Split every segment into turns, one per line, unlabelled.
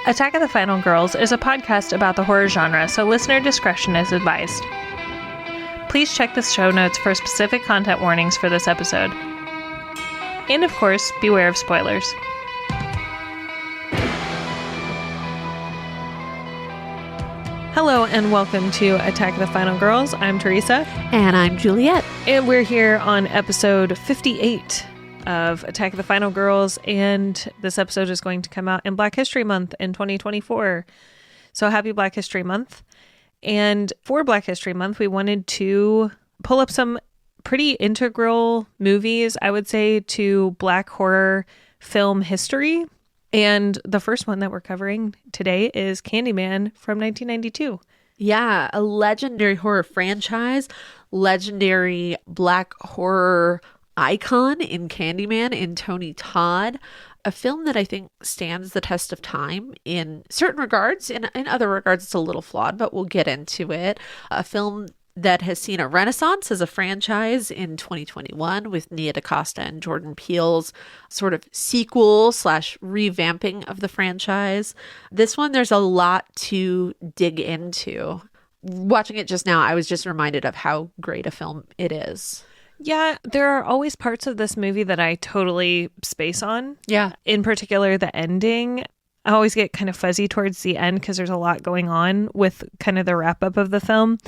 Attack of the Final Girls is a podcast about the horror genre, so listener discretion is advised. Please check the show notes for specific content warnings for this episode. And of course, beware of spoilers. Hello and welcome to Attack of the Final Girls. I'm Theresa.
And I'm Juliet.
And we're here on episode 58 of Attack of the Final Girls, and this episode is going to come out in Black History Month in 2024. So happy Black History Month. And for Black History Month, we wanted to pull up some pretty integral movies, I would say, to Black horror film history. And the first one that we're covering today is Candyman from 1992.
Yeah, a legendary horror franchise, legendary Black horror icon in Candyman, in Tony Todd, a film that I think stands the test of time in certain regards. In other regards, it's a little flawed, but we'll get into it. A film that has seen a renaissance as a franchise in 2021 with Nia DaCosta and Jordan Peele's sort of sequel / revamping of the franchise. This one, there's a lot to dig into. Watching it just now, I was just reminded of how great a film it is.
Yeah, there are always parts of this movie that I totally space on.
Yeah.
In particular, the ending. I always get kind of fuzzy towards the end because there's a lot going on with kind of the wrap up of the film.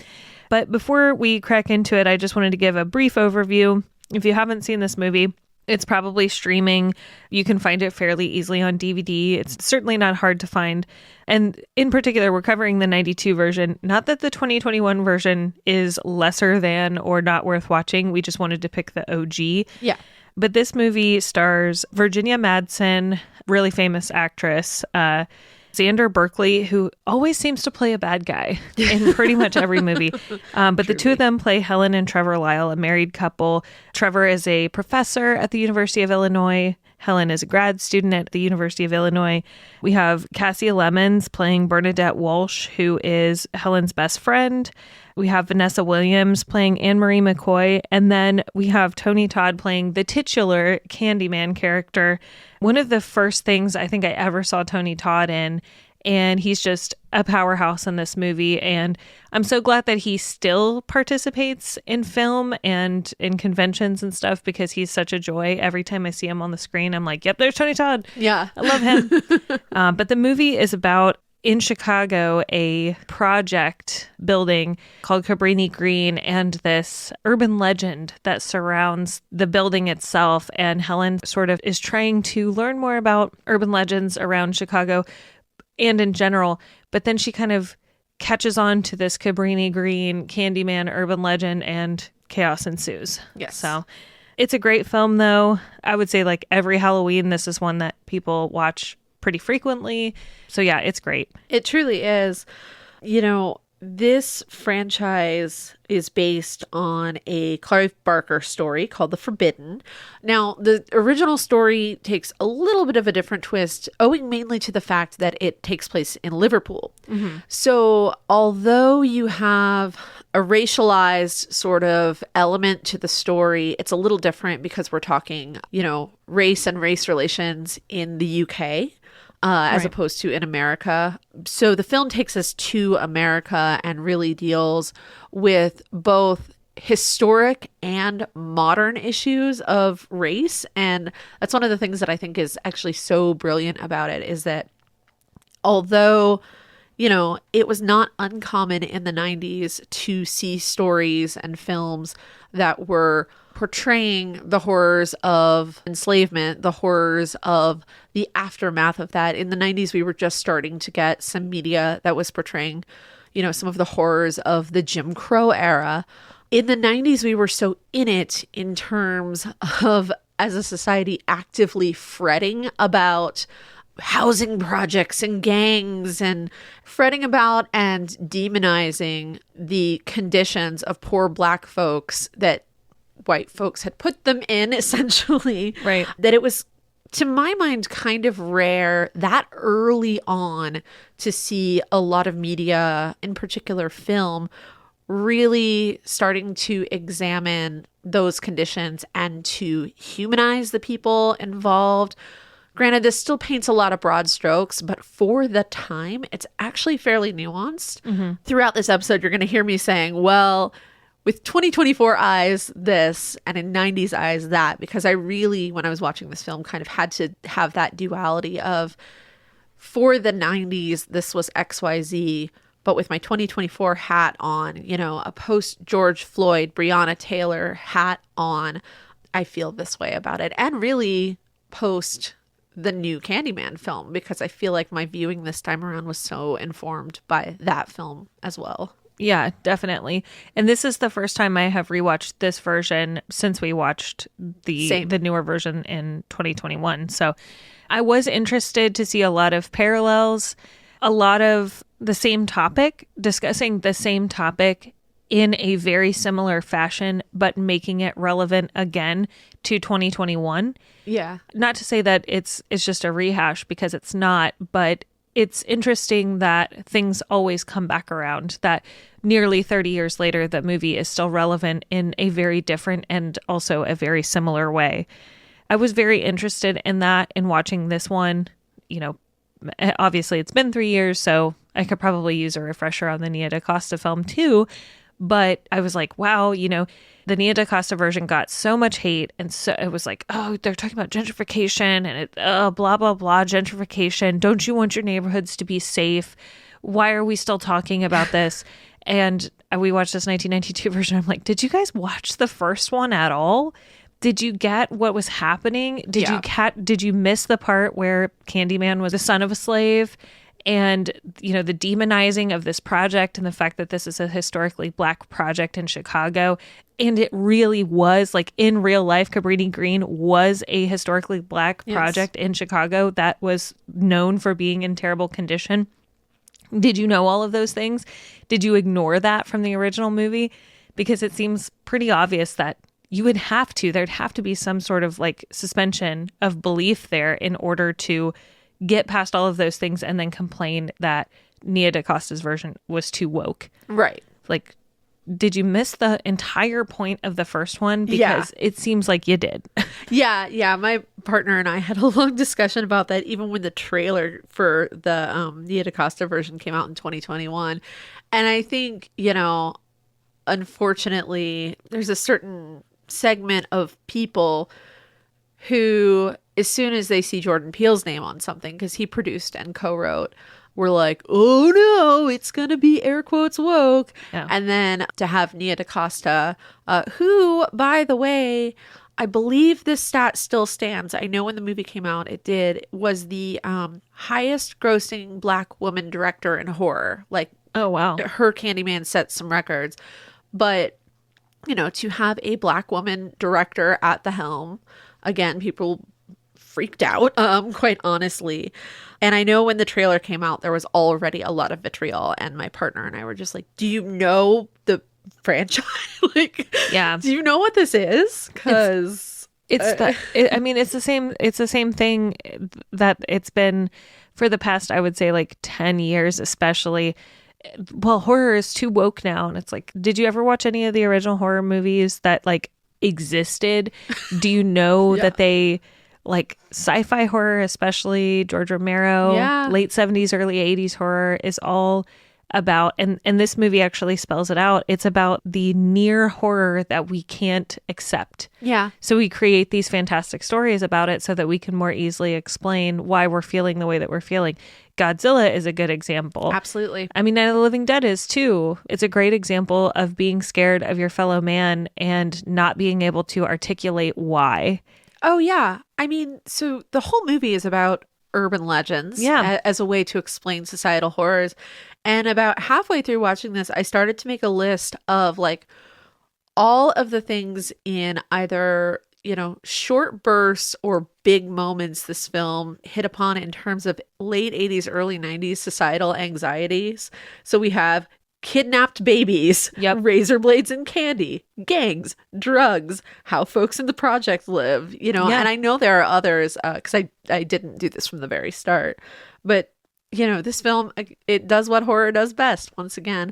But before we crack into it, I just wanted to give a brief overview. If you haven't seen this movie, it's probably streaming. You can find it fairly easily on DVD. It's certainly not hard to find. And in particular, we're covering the 92 version. Not that the 2021 version is lesser than or not worth watching. We just wanted to pick the OG.
Yeah.
But this movie stars Virginia Madsen, really famous actress, Xander Berkeley, who always seems to play a bad guy in pretty much every movie. But the two of them play Helen and Trevor Lyle, a married couple. Trevor is a professor at the University of Illinois. Helen is a grad student at the University of Illinois. We have Cassie Lemons playing Bernadette Walsh, who is Helen's best friend. We have Vanessa Williams playing Anne-Marie McCoy. And then we have Tony Todd playing the titular Candyman character. One of the first things I think I ever saw Tony Todd in. And he's just a powerhouse in this movie. And I'm so glad that he still participates in film and in conventions and stuff, because he's such a joy. Every time I see him on the screen, I'm like, yep, there's Tony Todd.
Yeah.
I love him. But the movie is about, in Chicago, a project building called Cabrini Green and this urban legend that surrounds the building itself. And Helen sort of is trying to learn more about urban legends around Chicago and in general. But then she kind of catches on to this Cabrini Green Candyman urban legend, and chaos ensues.
Yes.
So it's a great film, though. I would say like every Halloween, this is one that people watch pretty frequently. So yeah, it's great.
It truly is. You know, this franchise is based on a Clive Barker story called The Forbidden. Now, the original story takes a little bit of a different twist, owing mainly to the fact that it takes place in Liverpool. Mm-hmm. So although you have a racialized sort of element to the story, it's a little different because we're talking, you know, race and race relations in the UK. As opposed to in America. So the film takes us to America and really deals with both historic and modern issues of race. And that's one of the things that I think is actually so brilliant about it, is that although, you know, it was not uncommon in the 90s to see stories and films that were portraying the horrors of enslavement, the horrors of the aftermath of that. In the 90s, we were just starting to get some media that was portraying, you know, some of the horrors of the Jim Crow era. In the 90s, we were so in it in terms of, as a society, actively fretting about housing projects and gangs, and fretting about and demonizing the conditions of poor Black folks that white folks had put them in, essentially.
Right.
That it was, to my mind, kind of rare that early on to see a lot of media, in particular film, really starting to examine those conditions and to humanize the people involved, Granted, this still paints a lot of broad strokes, but for the time, it's actually fairly nuanced. Throughout this episode, you're going to hear me saying, well, with 2024 eyes, this, and in 90s eyes, that, because I really, when I was watching this film, kind of had to have that duality of, for the 90s, this was XYZ, but with my 2024 hat on, you know, a post George Floyd, Breonna Taylor hat on, I feel this way about it. And really post the new Candyman film, because I feel like my viewing this time around was so informed by that film as well.
Yeah, definitely. And this is the first time I have rewatched this version since we watched the newer version in 2021. So I was interested to see a lot of parallels, a lot of the same topic, discussing the same topic in a very similar fashion, but making it relevant again to 2021.
Yeah.
Not to say that it's just a rehash, because it's not, but it's interesting that things always come back around, that nearly 30 years later, the movie is still relevant in a very different and also a very similar way. I was very interested in that, in watching this one. You know, obviously it's been 3 years, so I could probably use a refresher on the Nia DaCosta film too. But I was like, wow, you know, the Nia DaCosta version got so much hate. And so it was like, oh, they're talking about gentrification and blah, blah, blah, gentrification. Don't you want your neighborhoods to be safe? Why are we still talking about this? And we watched this 1992 version. I'm like, did you guys watch the first one at all? Did you get what was happening? Did you miss the part where Candyman was the son of a slave? And, you know, the demonizing of this project and the fact that this is a historically Black project in Chicago. And it really was, like, in real life, Cabrini Green was a historically Black project in Chicago that was known for being in terrible condition. Did you know all of those things? Did you ignore that from the original movie? Because it seems pretty obvious that you would have to, there'd have to be some sort of like suspension of belief there in order to get past all of those things and then complain that Nia DaCosta's version was too woke.
Right.
Like, did you miss the entire point of the first one? Because it seems like you did.
Yeah. My partner and I had a long discussion about that, even when the trailer for the Nia DaCosta version came out in 2021. And I think, you know, unfortunately, there's a certain segment of people who, as soon as they see Jordan Peele's name on something, because he produced and co-wrote, we're like, oh no, it's going to be air quotes woke. Yeah. And then to have Nia DaCosta, who, by the way, I believe this stat still stands. I know when the movie came out, it did, was the highest grossing Black woman director in horror. Like,
oh, wow.
Her Candyman set some records. But, you know, to have a Black woman director at the helm, again, people freaked out, quite honestly. And I know when the trailer came out, there was already a lot of vitriol, and my partner and I were just like, do you know the franchise? Like, yeah, do you know what this is? Because it's the same thing that it's been for the past, I would say, like 10 years, especially. Well, horror is too woke now. And it's like, did you ever watch any of the original horror movies that like existed? Do you know that they, like, sci-fi horror, especially George Romero, late 70s, early 80s horror is all about, and this movie actually spells it out, it's about the near horror that we can't accept. Yeah. So we create these fantastic stories about it so that we can more easily explain why we're feeling the way that we're feeling. Godzilla is a good example. Absolutely.
I mean, Night of the Living Dead is too. It's a great example of being scared of your fellow man and not being able to articulate why.
Oh, yeah. I mean, so the whole movie is about urban legends as a way to explain societal horrors. And about halfway through watching this, I started to make a list of like all of the things in either, you know, short bursts or big moments this film hit upon in terms of late 80s, early 90s societal anxieties. So we have kidnapped babies, razor blades and candy, gangs, drugs, how folks in the project live, you know, and I know there are others because I didn't do this from the very start, but you know, this film, it does what horror does best once again.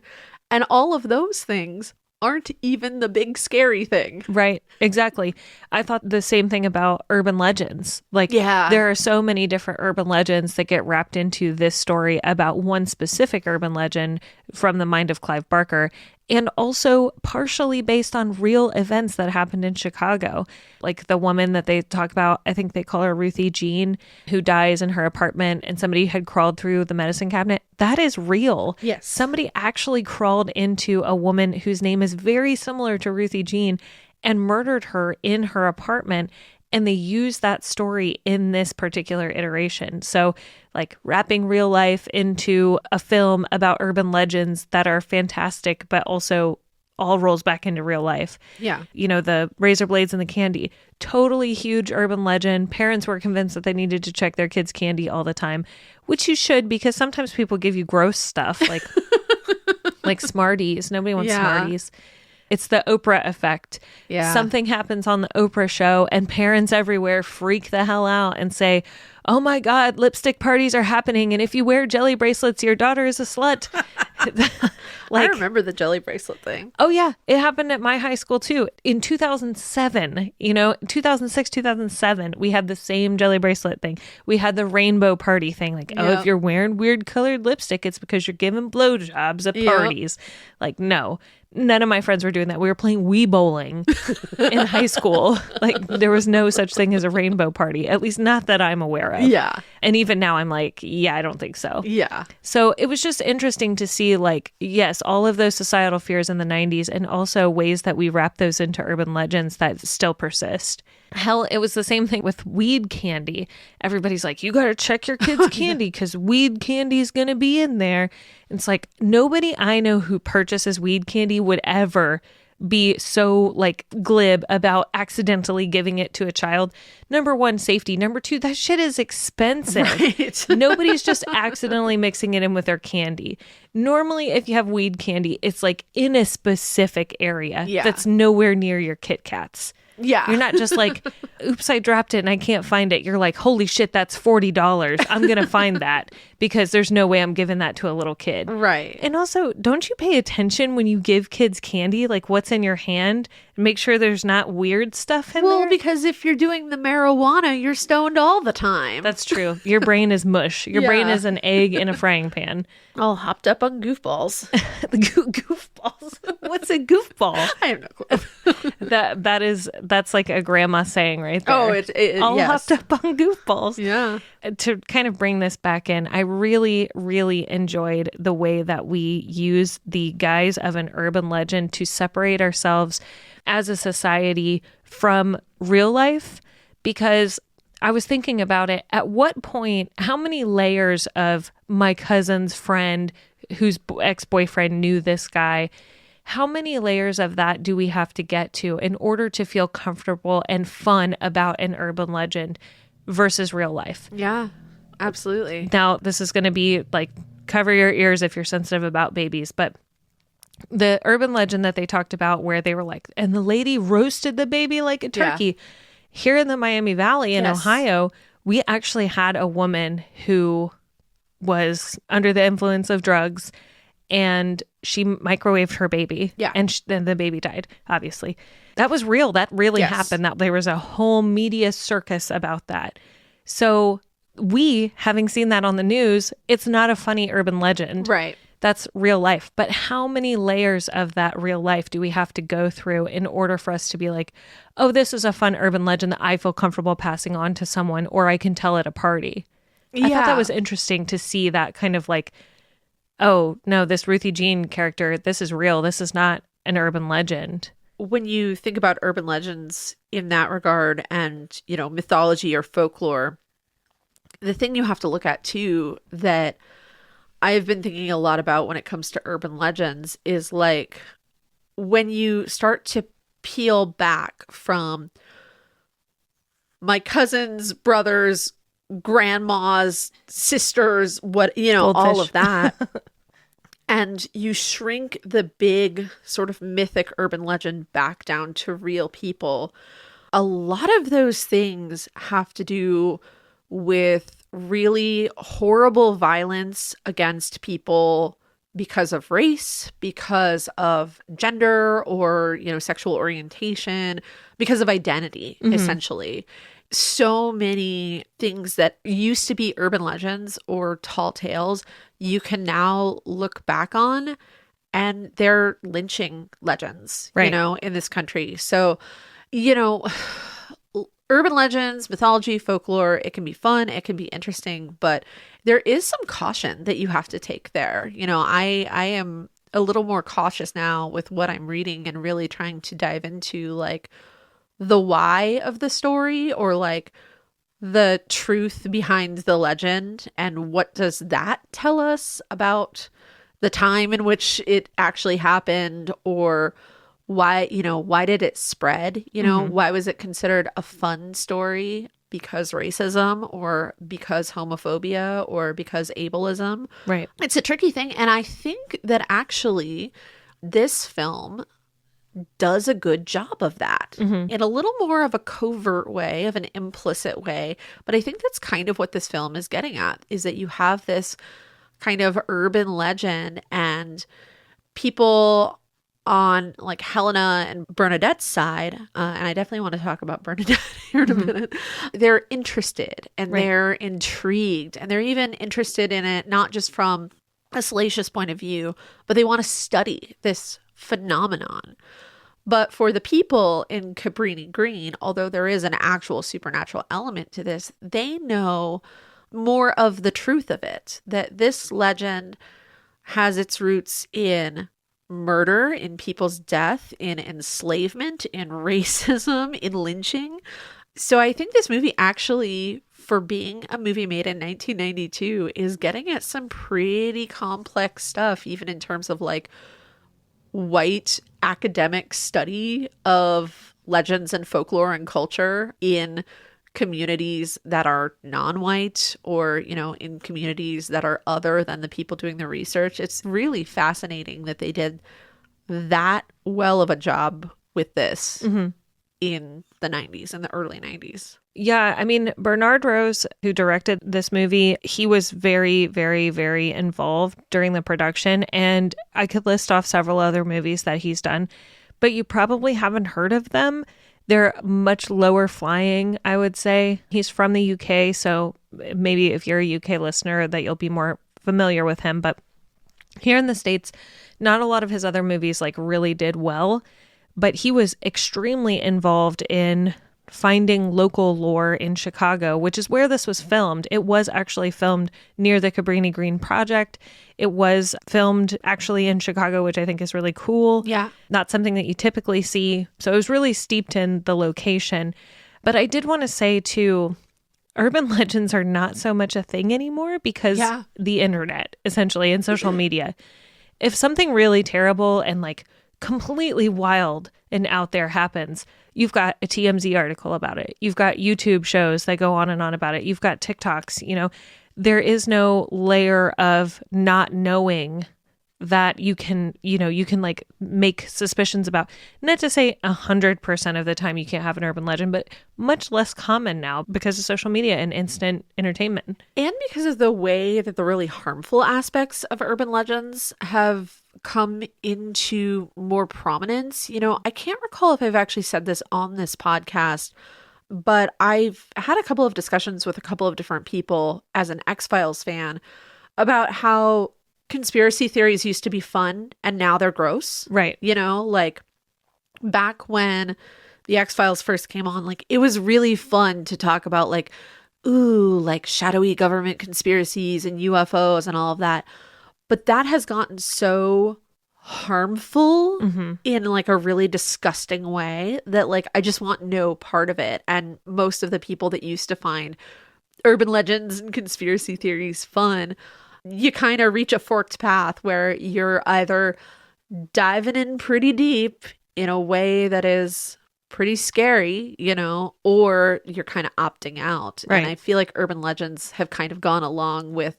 And all of those things aren't even the big scary thing.
Right. Exactly. I thought the same thing about urban legends. Like,
Yeah.
there are so many different urban legends that get wrapped into this story about one specific urban legend from the mind of Clive Barker, and also partially based on real events that happened in Chicago. Like the woman that they talk about, I think they call her Ruthie Jean, who dies in her apartment and somebody had crawled through the medicine cabinet. That is real.
Yes.
Somebody actually crawled into a woman whose name is very similar to Ruthie Jean and murdered her in her apartment. And they use that story in this particular iteration. So, like, wrapping real life into a film about urban legends that are fantastic, but also all rolls back into real life.
Yeah.
You know, the razor blades and the candy, totally huge urban legend. Parents were convinced that they needed to check their kids' candy all the time, which you should, because sometimes people give you gross stuff like like Smarties. Nobody wants Smarties. It's the Oprah effect.
Yeah.
Something happens on the Oprah show and parents everywhere freak the hell out and say, oh my God, lipstick parties are happening. And if you wear jelly bracelets, your daughter is a slut.
I remember the jelly bracelet thing.
Oh yeah. It happened at my high school too. In 2007, 2006, 2007, we had the same jelly bracelet thing. We had the rainbow party thing. Like, oh, if you're wearing weird colored lipstick, it's because you're giving blowjobs at parties. Like, no. None of my friends were doing that. We were playing Wii bowling in high school. Like, there was no such thing as a rainbow party, at least not that I'm aware of.
Yeah.
And even now I'm like, yeah, I don't think so.
Yeah.
So it was just interesting to see, like, yes, all of those societal fears in the 90s and also ways that we wrap those into urban legends that still persist. Hell, it was the same thing with weed candy. Everybody's like, you got to check your kids' candy because weed candy is going to be in there. It's like, nobody I know who purchases weed candy would ever be so like glib about accidentally giving it to a child. Number one, safety. Number two, that shit is expensive.
Right.
Nobody's just accidentally mixing it in with their candy. Normally, if you have weed candy, it's like in a specific area that's nowhere near your Kit Kats.
Yeah.
You're not just like, oops, I dropped it and I can't find it. You're like, holy shit, that's $40. I'm going to find that because there's no way I'm giving that to a little kid.
Right.
And also, don't you pay attention when you give kids candy, like what's in your hand? Make sure there's not weird stuff in there.
Well, because if you're doing the marijuana, you're stoned all the time.
That's true. Your brain is mush. Your brain is an egg in a frying pan.
All hopped up on goofballs.
The goofballs. What's a goofball?
I have no clue.
That's like a grandma saying right there.
Oh, it
all
yes.
hopped up on goofballs.
Yeah.
To kind of bring this back in, I really, really enjoyed the way that we use the guise of an urban legend to separate ourselves as a society from real life, because I was thinking about it. At what point, how many layers of my cousin's friend whose ex-boyfriend knew this guy, how many layers of that do we have to get to in order to feel comfortable and fun about an urban legend versus real life?
Yeah, absolutely.
Now, this is going to be like, cover your ears if you're sensitive about babies, but the urban legend that they talked about where they were like, and the lady roasted the baby like a turkey. Yeah. Here in the Miami Valley in Ohio, we actually had a woman who was under the influence of drugs and she microwaved her baby. Yeah. And then the baby died, obviously. That was real. That really happened. That there was a whole media circus about that. So we, having seen that on the news, it's not a funny urban legend.
Right.
That's real life. But how many layers of that real life do we have to go through in order for us to be like, oh, this is a fun urban legend that I feel comfortable passing on to someone, or I can tell at a party? I thought that was interesting to see that kind of like, oh, no, this Ruthie Jean character, this is real. This is not an urban legend.
When you think about urban legends in that regard and, mythology or folklore, the thing you have to look at too that I've been thinking a lot about when it comes to urban legends is like when you start to peel back from my cousin's brothers, grandma's sisters, Goldfish. All of that. And you shrink the big sort of mythic urban legend back down to real people. A lot of those things have to do with really horrible violence against people because of race, because of gender, or, sexual orientation, because of identity, essentially. So many things that used to be urban legends or tall tales, you can now look back on and they're lynching legends,
right.
In this country. So, urban legends, mythology, folklore, it can be fun, it can be interesting, but there is some caution that you have to take there. I am a little more cautious now with what I'm reading and really trying to dive into like the why of the story, or like the truth behind the legend, and what does that tell us about the time in which it actually happened, or why did it spread? Why was it considered a fun story? Because racism, or because homophobia, or because ableism?
Right.
It's a tricky thing. And I think that actually this film does a good job of that in a little more of a covert way, of an implicit way. But I think that's kind of what this film is getting at, is that you have this kind of urban legend, and people on like Helena and Bernadette's side, and I definitely want to talk about Bernadette here in a minute, they're interested and they're intrigued, and they're even interested in it, not just from a salacious point of view, but they want to study this phenomenon. But for the people in Cabrini Green, although there is an actual supernatural element to this, they know more of the truth of it, that this legend has its roots in murder, in people's death, in enslavement, in racism, in lynching. So I think this movie actually, for being a movie made in 1992, is getting at some pretty complex stuff, even in terms of like white academic study of legends and folklore and culture in communities that are non-white, or, in communities that are other than the people doing the research. It's really fascinating that they did that well of a job with this in the 90s, in the early 90s.
Yeah, I mean, Bernard Rose, who directed this movie, he was very, very, very involved during the production. And I could list off several other movies that he's done, but you probably haven't heard of them. They're much lower flying, I would say. He's from the UK, so maybe if you're a UK listener that you'll be more familiar with him. But here in the States, not a lot of his other movies like really did well, but he was extremely involved in finding local lore in Chicago, which is where this was filmed. It was actually filmed near the Cabrini Green Project. It was filmed actually in Chicago, which I think is really cool.
Yeah.
Not something that you typically see. So it was really steeped in the location. But I did want to say too, urban legends are not so much a thing anymore because the internet, essentially, and social media. If something really terrible and like completely wild and out there happens, you've got a TMZ article about it. You've got YouTube shows that go on and on about it. You've got TikToks, there is no layer of not knowing that you can like make suspicions about. Not to say 100% of the time you can't have an urban legend, but much less common now because of social media and instant entertainment.
And because of the way that the really harmful aspects of urban legends have come into more prominence. I can't recall if I've actually said this on this podcast, but I've had a couple of discussions with a couple of different people as an X-Files fan about how conspiracy theories used to be fun and now they're gross.
Right.
Like back when the X-Files first came on, like it was really fun to talk about like, ooh, like shadowy government conspiracies and UFOs and all of that. But that has gotten so harmful in like a really disgusting way that like I just want no part of it. And most of the people that used to find urban legends and conspiracy theories fun, you kind of reach a forked path where you're either diving in pretty deep in a way that is pretty scary, or you're kind of opting out.
Right.
And I feel like urban legends have kind of gone along with,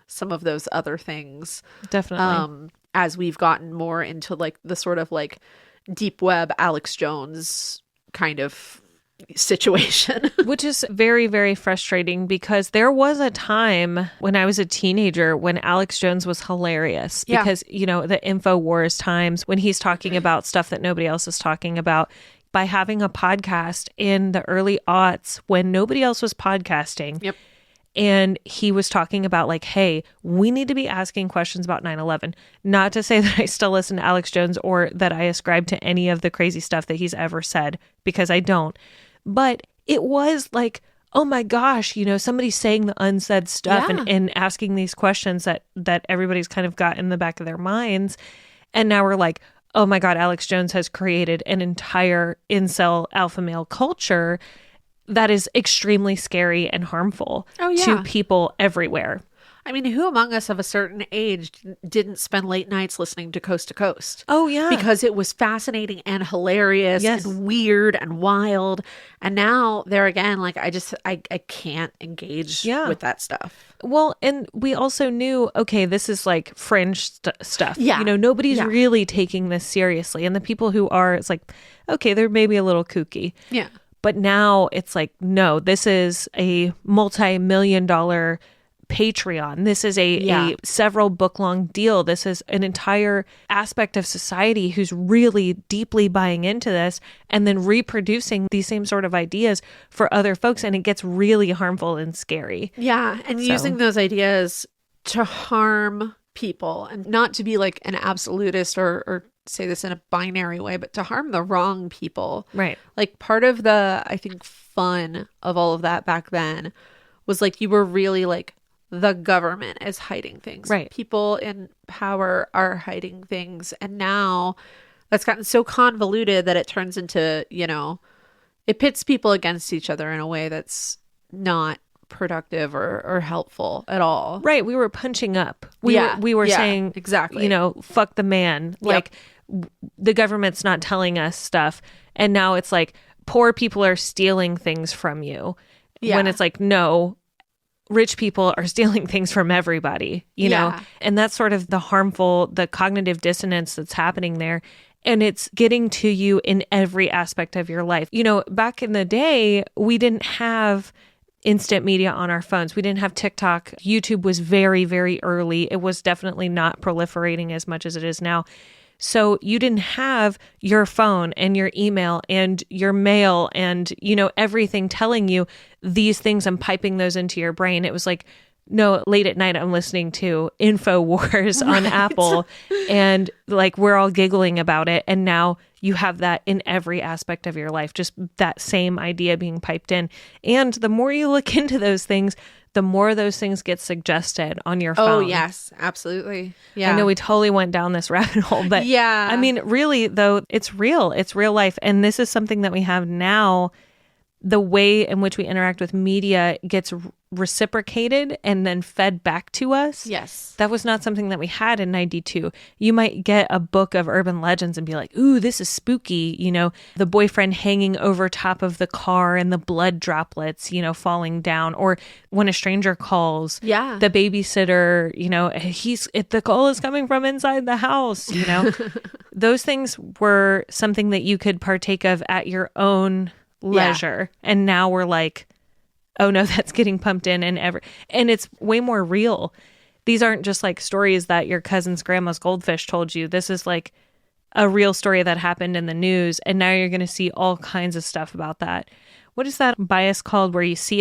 some of those other things.
Definitely.
As we've gotten more into like the sort of like deep web Alex Jones kind of situation.
Which is very, very frustrating because there was a time when I was a teenager when Alex Jones was hilarious because, you know, the InfoWars times when he's talking about stuff that nobody else is talking about. By having a podcast in the early aughts when nobody else was podcasting.
Yep.
And he was talking about like, hey, we need to be asking questions about 9/11. Not to say that I still listen to Alex Jones or that I ascribe to any of the crazy stuff that he's ever said, because I don't. But it was like, oh my gosh, you know, somebody's saying the unsaid stuff and asking these questions that everybody's kind of got in the back of their minds. And now we're like, oh my God, Alex Jones has created an entire incel alpha male culture that is extremely scary and harmful to people everywhere.
I mean, who among us of a certain age didn't spend late nights listening to Coast to Coast?
Oh, yeah.
Because it was fascinating and hilarious and weird and wild. And now there again, like I can't engage with that stuff.
Well, and we also knew, okay, this is like fringe stuff.
Yeah.
You know, nobody's really taking this seriously. And the people who are, it's like, okay, they're maybe a little kooky.
Yeah.
But now it's like, no, this is a multi-million-dollar Patreon. This is a several book-long deal. This is an entire aspect of society who's really deeply buying into this and then reproducing these same sort of ideas for other folks. And it gets really harmful and scary.
Yeah. And using those ideas to harm people, and not to be like an absolutist or say this in a binary way, but to harm the wrong people.
Right.
Like part of the, I think, fun of all of that back then was like you were really like, the government is hiding things.
Right.
People in power are hiding things. And now that's gotten so convoluted that it turns into, you know, it pits people against each other in a way that's not productive or helpful at all.
Right. We were punching up. We were saying,
exactly,
you know, fuck the man. Like the government's not telling us stuff. And now it's like poor people are stealing things from you. Yeah. When it's like, no, rich people are stealing things from everybody, you know? And that's sort of the cognitive dissonance that's happening there. And it's getting to you in every aspect of your life. You know, back in the day, we didn't have instant media on our phones. We didn't have TikTok. YouTube was very, very early. It was definitely not proliferating as much as it is now. So you didn't have your phone and your email and your mail and, you know, everything telling you these things and piping those into your brain. It was like, no, late at night, I'm listening to InfoWars on Apple and like we're all giggling about it. And now you have that in every aspect of your life, just that same idea being piped in. And the more you look into those things, the more those things get suggested on your phone.
Oh, yes, absolutely. Yeah.
I know we totally went down this rabbit hole, but I mean, really, though, it's real. It's real life. And this is something that we have now. The way in which we interact with media gets reciprocated and then fed back to us.
Yes.
That was not something that we had in 92. You might get a book of urban legends and be like, ooh, this is spooky. You know, the boyfriend hanging over top of the car and the blood droplets, you know, falling down. Or when a stranger calls, the babysitter, you know, the call is coming from inside the house, you know. Those things were something that you could partake of at your own leisure. And now we're like, oh no, that's getting pumped in and it's way more real. These aren't just like stories that your cousin's grandma's Goldfish told you. This is like a real story that happened in the news, and now you're going to see all kinds of stuff about that. What is that bias called where you see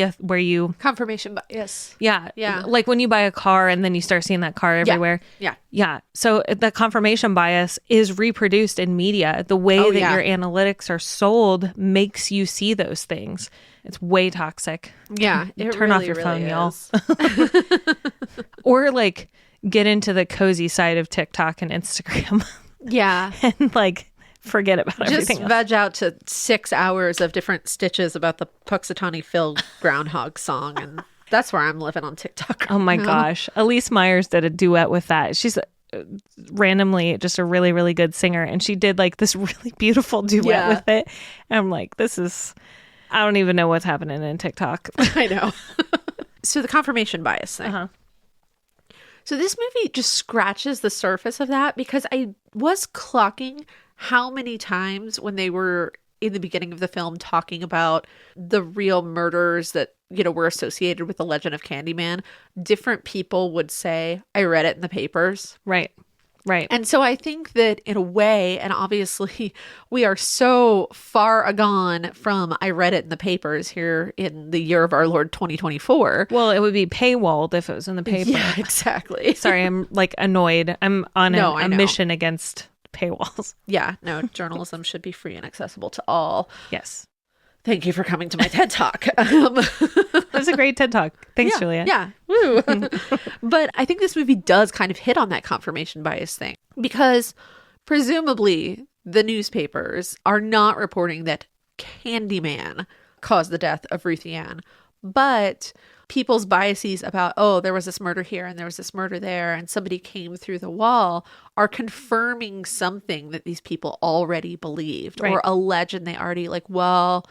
confirmation bias?
Yeah. Like when you buy a car and then you start seeing that car everywhere. Yeah. So the confirmation bias is reproduced in media. The way that your analytics are sold makes you see those things. It's way toxic.
Yeah.
Turn off your phone, y'all. Or like get into the cozy side of TikTok and Instagram.
Yeah.
And like forget about everything
else. Veg out to 6 hours of different stitches about the Puxatawny Phil groundhog song, and that's where I'm living on TikTok right
Oh my
now.
gosh. Elise Myers did a duet with that. She's randomly just a really, really good singer, and she did like this really beautiful duet with it. And I'm like, I don't even know what's happening in TikTok.
I know. So the confirmation bias thing. So this movie just scratches the surface of that, because I was clocking how many times when they were in the beginning of the film talking about the real murders that, were associated with the legend of Candyman, different people would say, I read it in the papers.
Right. Right.
And so I think that in a way, and obviously we are so far agone from I read it in the papers here in the year of our Lord 2024.
Well, it would be paywalled if it was in the paper.
Yeah, exactly.
Sorry, I'm like annoyed. I'm on a mission against paywalls.
Yeah, no, journalism should be free and accessible to all.
Yes.
Thank you for coming to my TED Talk.
That was a great TED Talk. Thanks, Juliet.
Yeah. Woo. But I think this movie does kind of hit on that confirmation bias thing because presumably the newspapers are not reporting that Candyman caused the death of Ruthie Ann, but people's biases about, oh, there was this murder here and there was this murder there and somebody came through the wall are confirming something that these people already believed,
right,
or a legend they already well,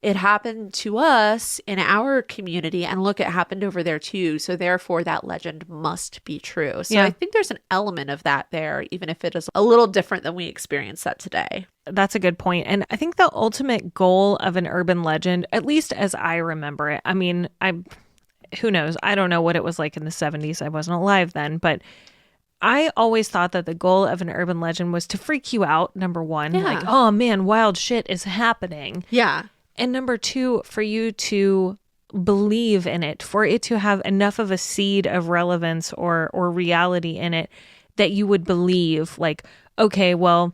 it happened to us in our community and look, it happened over there too. So therefore that legend must be true. So I think there's an element of that there, even if it is a little different than we experience that today.
That's a good point. And I think the ultimate goal of an urban legend, at least as I remember it, I mean, who knows? I don't know what it was like in the 70s. I wasn't alive then, but I always thought that the goal of an urban legend was to freak you out, number one.
Yeah.
Like, oh man, wild shit is happening.
Yeah.
And number two, for you to believe in it, for it to have enough of a seed of relevance or reality in it that you would believe, like, okay, well,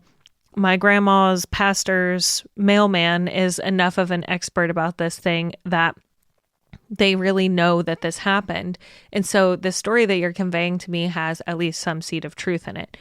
my grandma's pastor's mailman is enough of an expert about this thing that they really know that this happened. And so the story that you're conveying to me has at least some seed of truth in it.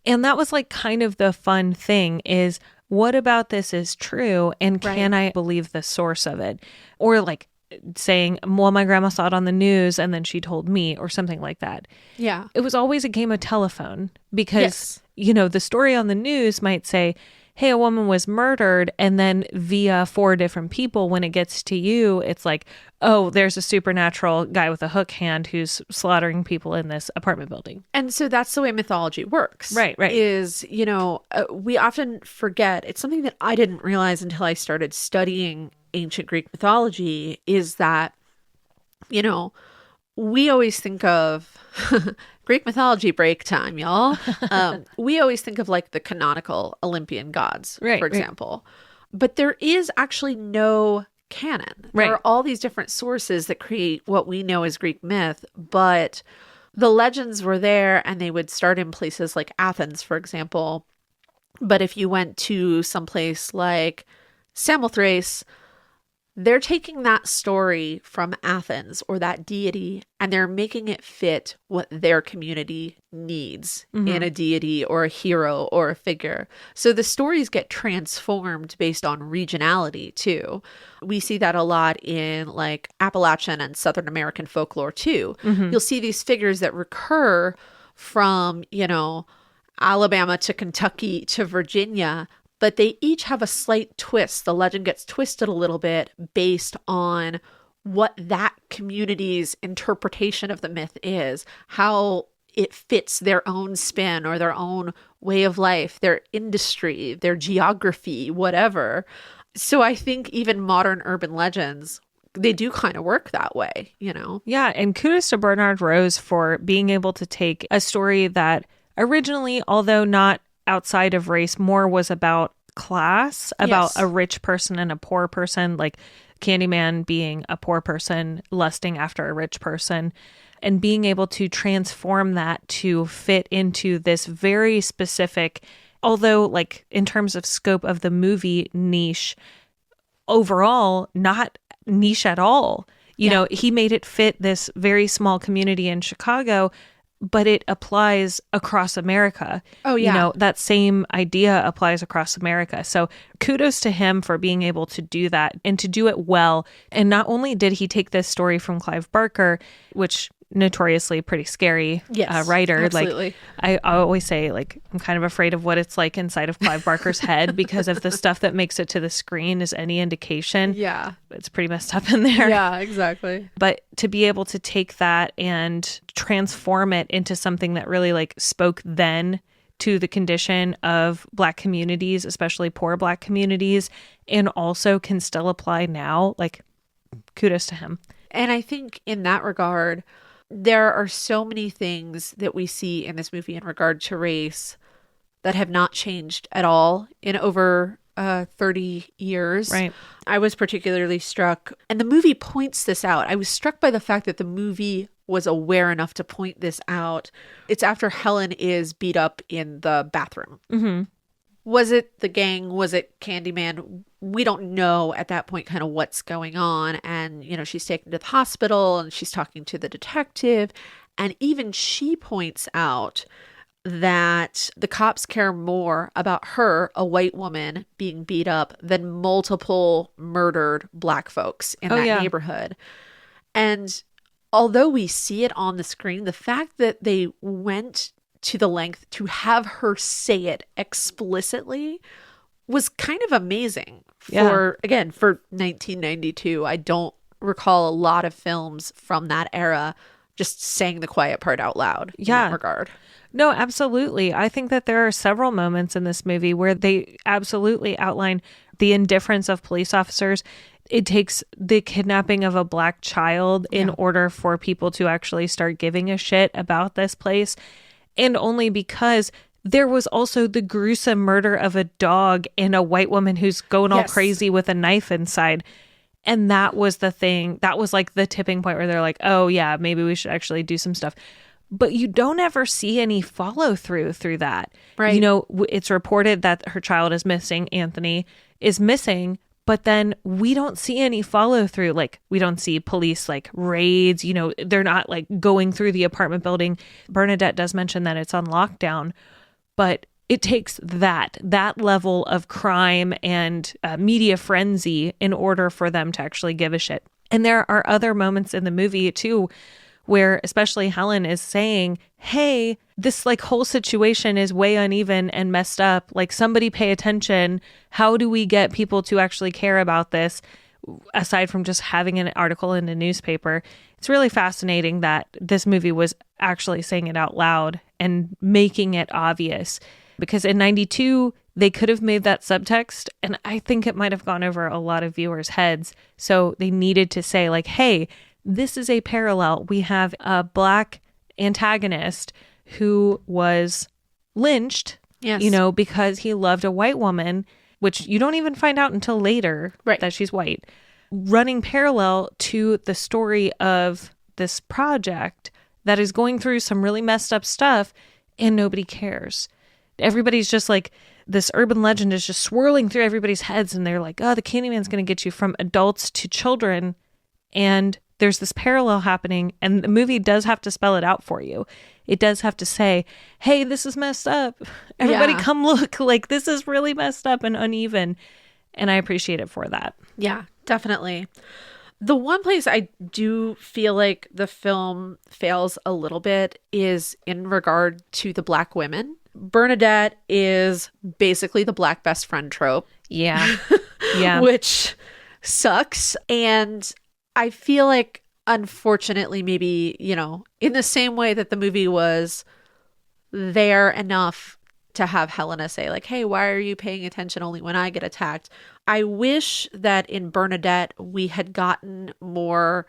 And that was like kind of the fun thing is, what about this is true? And can I believe the source of it? Or like saying, well, my grandma saw it on the news and then she told me, or something like that.
Yeah.
It was always a game of telephone because, the story on the news might say, hey, a woman was murdered. And then via 4 different people, when it gets to you, it's like, oh, there's a supernatural guy with a hook hand who's slaughtering people in this apartment building.
And so that's the way mythology works.
Right.
Is, we often forget, it's something that I didn't realize until I started studying ancient Greek mythology, is that, we always think of Greek mythology break time, y'all. We always think of like the canonical Olympian gods, for example. But there is actually no canon. There are all these different sources that create what we know as Greek myth, but the legends were there and they would start in places like Athens, for example. But if you went to someplace like Samothrace, they're taking that story from Athens or that deity and they're making it fit what their community needs in a deity or a hero or a figure. So the stories get transformed based on regionality too. We see that a lot in like Appalachian and Southern American folklore too. You'll see these figures that recur from, Alabama to Kentucky to Virginia, but they each have a slight twist. The legend gets twisted a little bit based on what that community's interpretation of the myth is, how it fits their own spin or their own way of life, their industry, their geography, whatever. So I think even modern urban legends, they do kind of work that way,
Yeah, and kudos to Bernard Rose for being able to take a story that originally, although not outside of race, more was about class, about a rich person and a poor person, like Candyman being a poor person lusting after a rich person, and being able to transform that to fit into this very specific, although like in terms of scope of the movie, niche, overall not niche at all. He made it fit this very small community in Chicago, but it applies across America. Oh, yeah. That same idea applies across America. So kudos to him for being able to do that and to do it well. And not only did he take this story from Clive Barker, which notoriously pretty scary writer.
Absolutely.
Like I always say, like, I'm kind of afraid of what it's like inside of Clive Barker's head because if the stuff that makes it to the screen is any indication, it's pretty messed up in there.
Yeah, exactly.
But to be able to take that and transform it into something that really like spoke then to the condition of Black communities, especially poor Black communities, and also can still apply now. Like, kudos to him.
And I think in that regard, there are so many things that we see in this movie in regard to race that have not changed at all in over 30 years.
Right.
I was particularly struck, and the movie points this out. I was struck by the fact that the movie was aware enough to point this out. It's after Helen is beat up in the bathroom.
Mm-hmm.
Was it the gang? Was it Candyman? We don't know at that point kind of what's going on. And, you know, she's taken to the hospital and she's talking to the detective. And even she points out that the cops care more about her, a white woman, being beat up than multiple murdered Black folks in that neighborhood. And although we see it on the screen, the fact that they went to the length to have her say it explicitly was kind of amazing for 1992. I don't recall a lot of films from that era just saying the quiet part out loud in that regard.
No, absolutely. I think that there are several moments in this movie where they absolutely outline the indifference of police officers. It takes the kidnapping of a Black child in order for people to actually start giving a shit about this place. And only because there was also the gruesome murder of a dog and a white woman who's going all crazy with a knife inside. And that was the thing. That was like the tipping point where they're like, oh, yeah, maybe we should actually do some stuff. But you don't ever see any follow through that.
Right.
You know, it's reported that her child is missing. Anthony is missing. But then we don't see any follow through. Like, we don't see police like raids. You know, they're not like going through the apartment building. Bernadette does mention that it's on lockdown. But it takes that level of crime and media frenzy in order for them to actually give a shit. And there are other moments in the movie, too, where especially Helen is saying, hey, this like whole situation is way uneven and messed up. Like, somebody pay attention. How do we get people to actually care about this aside from just having an article in a newspaper? It's really fascinating that this movie was actually saying it out loud and making it obvious, because in 92, they could have made that subtext, and I think it might have gone over a lot of viewers' heads. So they needed to say like, hey, this is a parallel. We have a Black antagonist who was lynched, you know, because he loved a white woman, which you don't even find out until later that she's white, running parallel to the story of this project that is going through some really messed up stuff and nobody cares. Everybody's just like, this urban legend is just swirling through everybody's heads, and they're like, oh, the Candyman's going to get you from adults to children. And there's this parallel happening, and the movie does have to spell it out for you. It does have to say, hey, this is messed up. Everybody come look. Like, this is really messed up and uneven. And I appreciate it for that.
Yeah, definitely. The one place I do feel like the film fails a little bit is in regard to the Black women. Bernadette is basically the Black best friend trope.
Yeah. Yeah.
Which sucks. And I feel like, unfortunately, maybe, you know, in the same way that the movie was there enough to have Helena say like, hey, why are you paying attention only when I get attacked? I wish that in Bernadette we had gotten more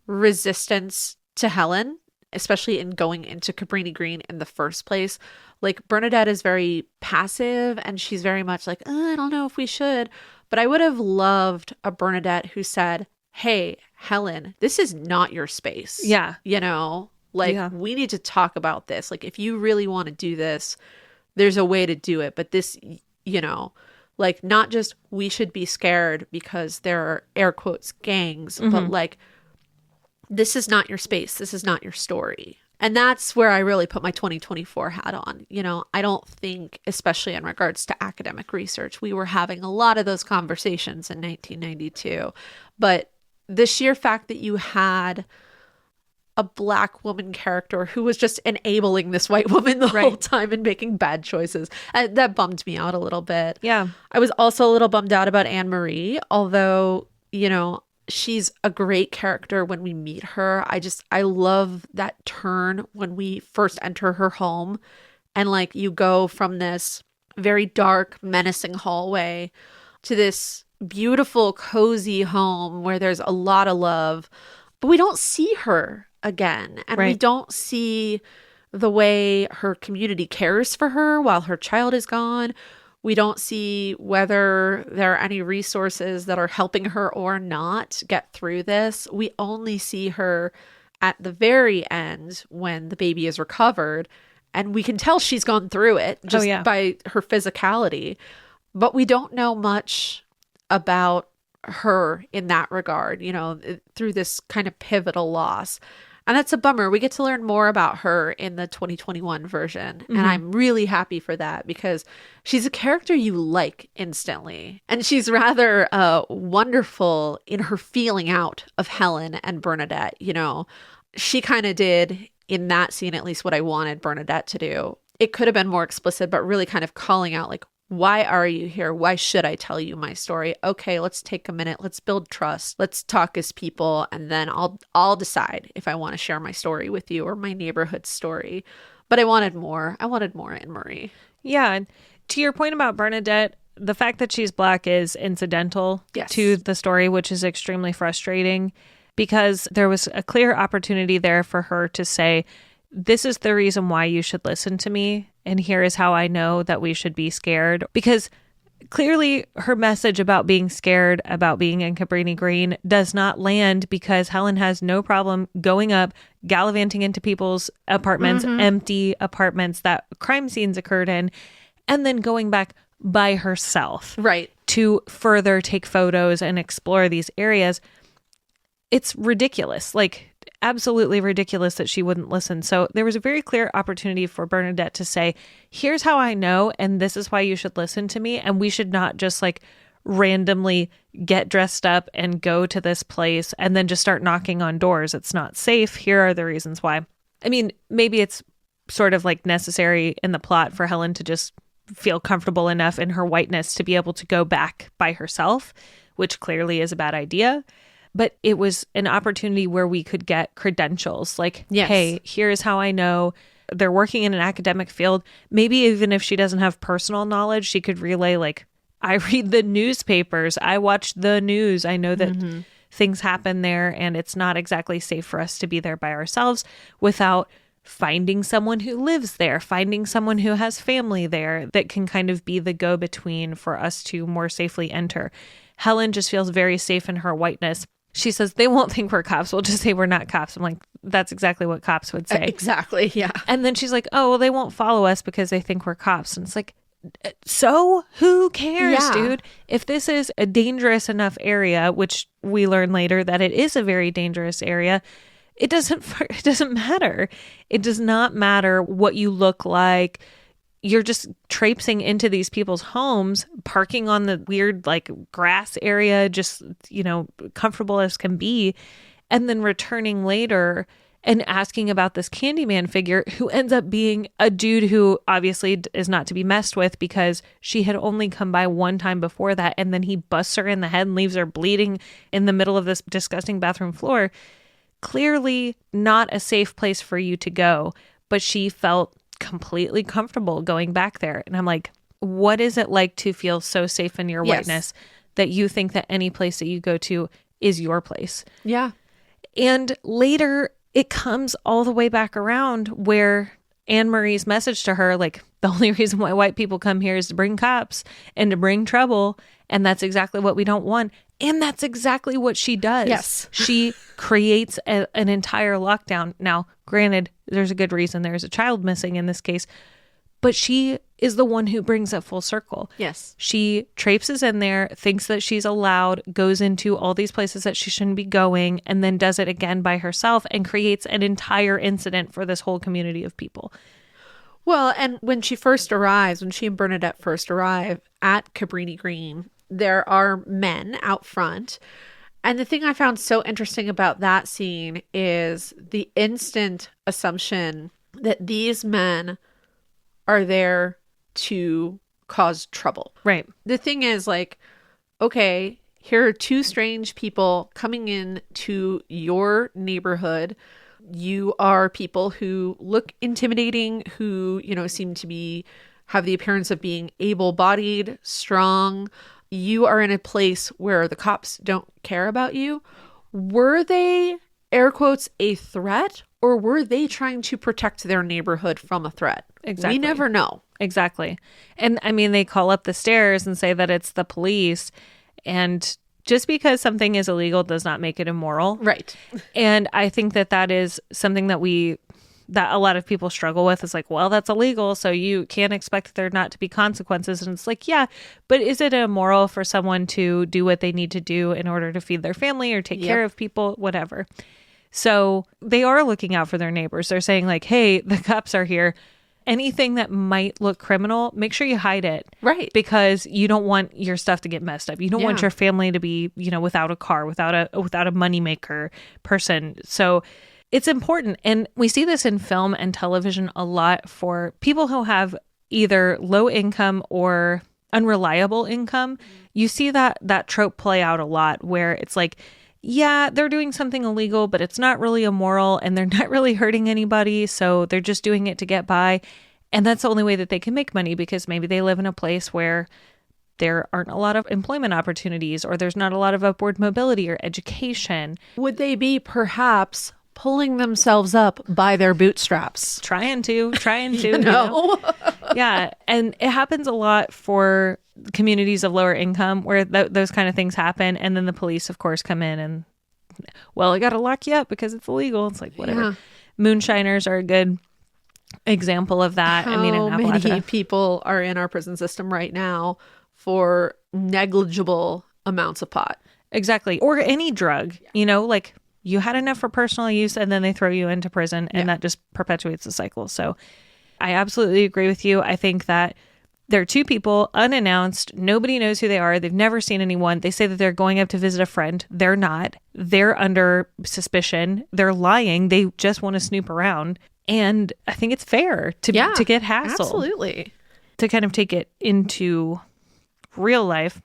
resistance to Helen, especially in going into Cabrini Green in the first place. Like, Bernadette is very passive and she's very much like, I don't know if we should. But I would have loved a Bernadette who said, hey, Helen, this is not your space.
Yeah.
You know, like, we need to talk about this. Like, if you really want to do this, there's a way to do it. But this, you know, like, not just we should be scared because there are air quotes gangs, but like, this is not your space. This is not your story. And that's where I really put my 2024 hat on. You know, I don't think, especially in regards to academic research, we were having a lot of those conversations in 1992. But the sheer fact that you had a Black woman character who was just enabling this white woman the whole time and making bad choices, that bummed me out a little bit.
Yeah.
I was also a little bummed out about Anne Marie, although, you know, she's a great character when we meet her. I love that turn when we first enter her home And like you go from this very dark, menacing hallway to this beautiful, cozy home where there's a lot of love, but we don't see her again. And we don't see the way her community cares for her while her child is gone. We don't see whether there are any resources that are helping her or not get through this. We only see her at the very end when the baby is recovered. And we can tell she's gone through it just by her physicality. But we don't know much about her in that regard, you know, through this kind of pivotal loss. And that's a bummer. We get to learn more about her in the 2021 version. And I'm really happy for that because she's a character you like instantly. And she's rather wonderful in her feeling out of Helen and Bernadette. You know, she kind of did in that scene, at least what I wanted Bernadette to do. It could have been more explicit, but really kind of calling out like, why are you here? Why should I tell you my story? Okay, let's take a minute. Let's build trust. Let's talk as people. And then I'll decide if I want to share my story with you or my neighborhood story. But I wanted more. I wanted more Anne-Marie.
Yeah. And to your point about Bernadette, the fact that she's Black is incidental to the story, which is extremely frustrating because there was a clear opportunity there for her to say, this is the reason why you should listen to me. And here is how I know that we should be scared. Because clearly her message about being scared about being in Cabrini Green does not land because Helen has no problem going up, gallivanting into people's apartments, empty apartments that crime scenes occurred in, and then going back by herself.
Right.
To further take photos and explore these areas. It's ridiculous. Like, absolutely ridiculous that she wouldn't listen. So there was a very clear opportunity for Bernadette to say, here's how I know, and this is why you should listen to me. And we should not just like randomly get dressed up and go to this place and then just start knocking on doors. It's not safe. Here are the reasons why. I mean, maybe it's sort of like necessary in the plot for Helen to just feel comfortable enough in her whiteness to be able to go back by herself, which clearly is a bad idea. But it was an opportunity where we could get credentials like, hey, here's how I know. They're working in an academic field. Maybe even if she doesn't have personal knowledge, she could relay like, I read the newspapers. I watch the news. I know that things happen there and it's not exactly safe for us to be there by ourselves without finding someone who lives there, finding someone who has family there that can kind of be the go-between for us to more safely enter. Helen just feels very safe in her whiteness. She says, they won't think we're cops. We'll just say we're not cops. I'm like, that's exactly what cops would say.
Exactly, yeah.
And then she's like, oh, well, they won't follow us because they think we're cops. And it's like, so who cares, dude? If this is a dangerous enough area, which we learn later that it is a very dangerous area, it doesn't matter. It does not matter what you look like. You're just traipsing into these people's homes, parking on the weird like grass area, just, you know, comfortable as can be, and then returning later and asking about this Candyman figure who ends up being a dude who obviously is not to be messed with because she had only come by one time before that, and then he busts her in the head and leaves her bleeding in the middle of this disgusting bathroom floor. Clearly not a safe place for you to go, but she felt completely comfortable going back there. And I'm like, what is it like to feel so safe in your whiteness that you think that any place that you go to is your place?
Yeah.
And later it comes all the way back around where Anne-Marie's message to her, like, the only reason why white people come here is to bring cops and to bring trouble. And that's exactly what we don't want. And that's exactly what she does.
Yes.
She creates an entire lockdown. Now, granted, there's a good reason there's a child missing in this case, but she is the one who brings it full circle.
Yes.
She traipses in there, thinks that she's allowed, goes into all these places that she shouldn't be going, and then does it again by herself and creates an entire incident for this whole community of people.
Well, and when she and Bernadette first arrive at Cabrini Green, there are men out front. And the thing I found so interesting about that scene is the instant assumption that these men are there to cause trouble.
Right.
The thing is, like, okay, here are two strange people coming in to your neighborhood. You are people who look intimidating, who, seem to have the appearance of being able-bodied, strong. You are in a place where the cops don't care about you. Were they, air quotes, a threat, or were they trying to protect their neighborhood from a threat?
Exactly.
We never know.
Exactly. And I mean, they call up the stairs and say that it's the police. And just because something is illegal does not make it immoral.
Right.
And I think that is something that that a lot of people struggle with. Is like, well, that's illegal, so you can't expect there not to be consequences. And it's like, yeah, but is it immoral for someone to do what they need to do in order to feed their family or take care of people, whatever? So they are looking out for their neighbors. They're saying like, hey, the cops are here. Anything that might look criminal, make sure you hide it.
Right.
Because you don't want your stuff to get messed up. You don't want your family to be, without a car, without a moneymaker person. So it's important. And we see this in film and television a lot for people who have either low income or unreliable income. You see that trope play out a lot where it's like, yeah, they're doing something illegal, but it's not really immoral and they're not really hurting anybody. So they're just doing it to get by. And that's the only way that they can make money, because maybe they live in a place where there aren't a lot of employment opportunities, or there's not a lot of upward mobility or education.
Would they be perhaps pulling themselves up by their bootstraps?
Trying to. Yeah. And it happens a lot for communities of lower income where those kind of things happen. And then the police, of course, come in and, well, I got to lock you up because it's illegal. It's like, whatever. Yeah. Moonshiners are a good example of that.
How many people are in our prison system right now for negligible amounts of pot?
Exactly. Or any drug, like you had enough for personal use and then they throw you into prison, and that just perpetuates the cycle. So I absolutely agree with you. I think that there are two people unannounced. Nobody knows who they are. They've never seen anyone. They say that they're going up to visit a friend. They're not. They're under suspicion. They're lying. They just want to snoop around. And I think it's fair to get hassled.
Absolutely.
To kind of take it into real life.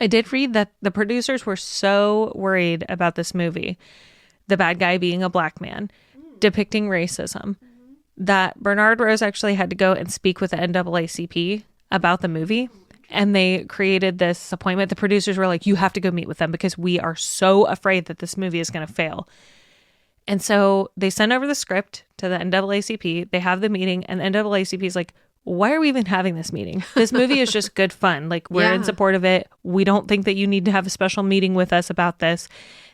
I did read that the producers were so worried about this movie, the bad guy being a black man, depicting racism, that Bernard Rose actually had to go and speak with the NAACP about the movie. And they created this appointment. The producers were like, you have to go meet with them because we are so afraid that this movie is going to fail. And so they send over the script to the NAACP. They have the meeting, and the NAACP is like, why are we even having this meeting? This movie is just good fun. Like, we're in support of it. We don't think that you need to have a special meeting with us about this.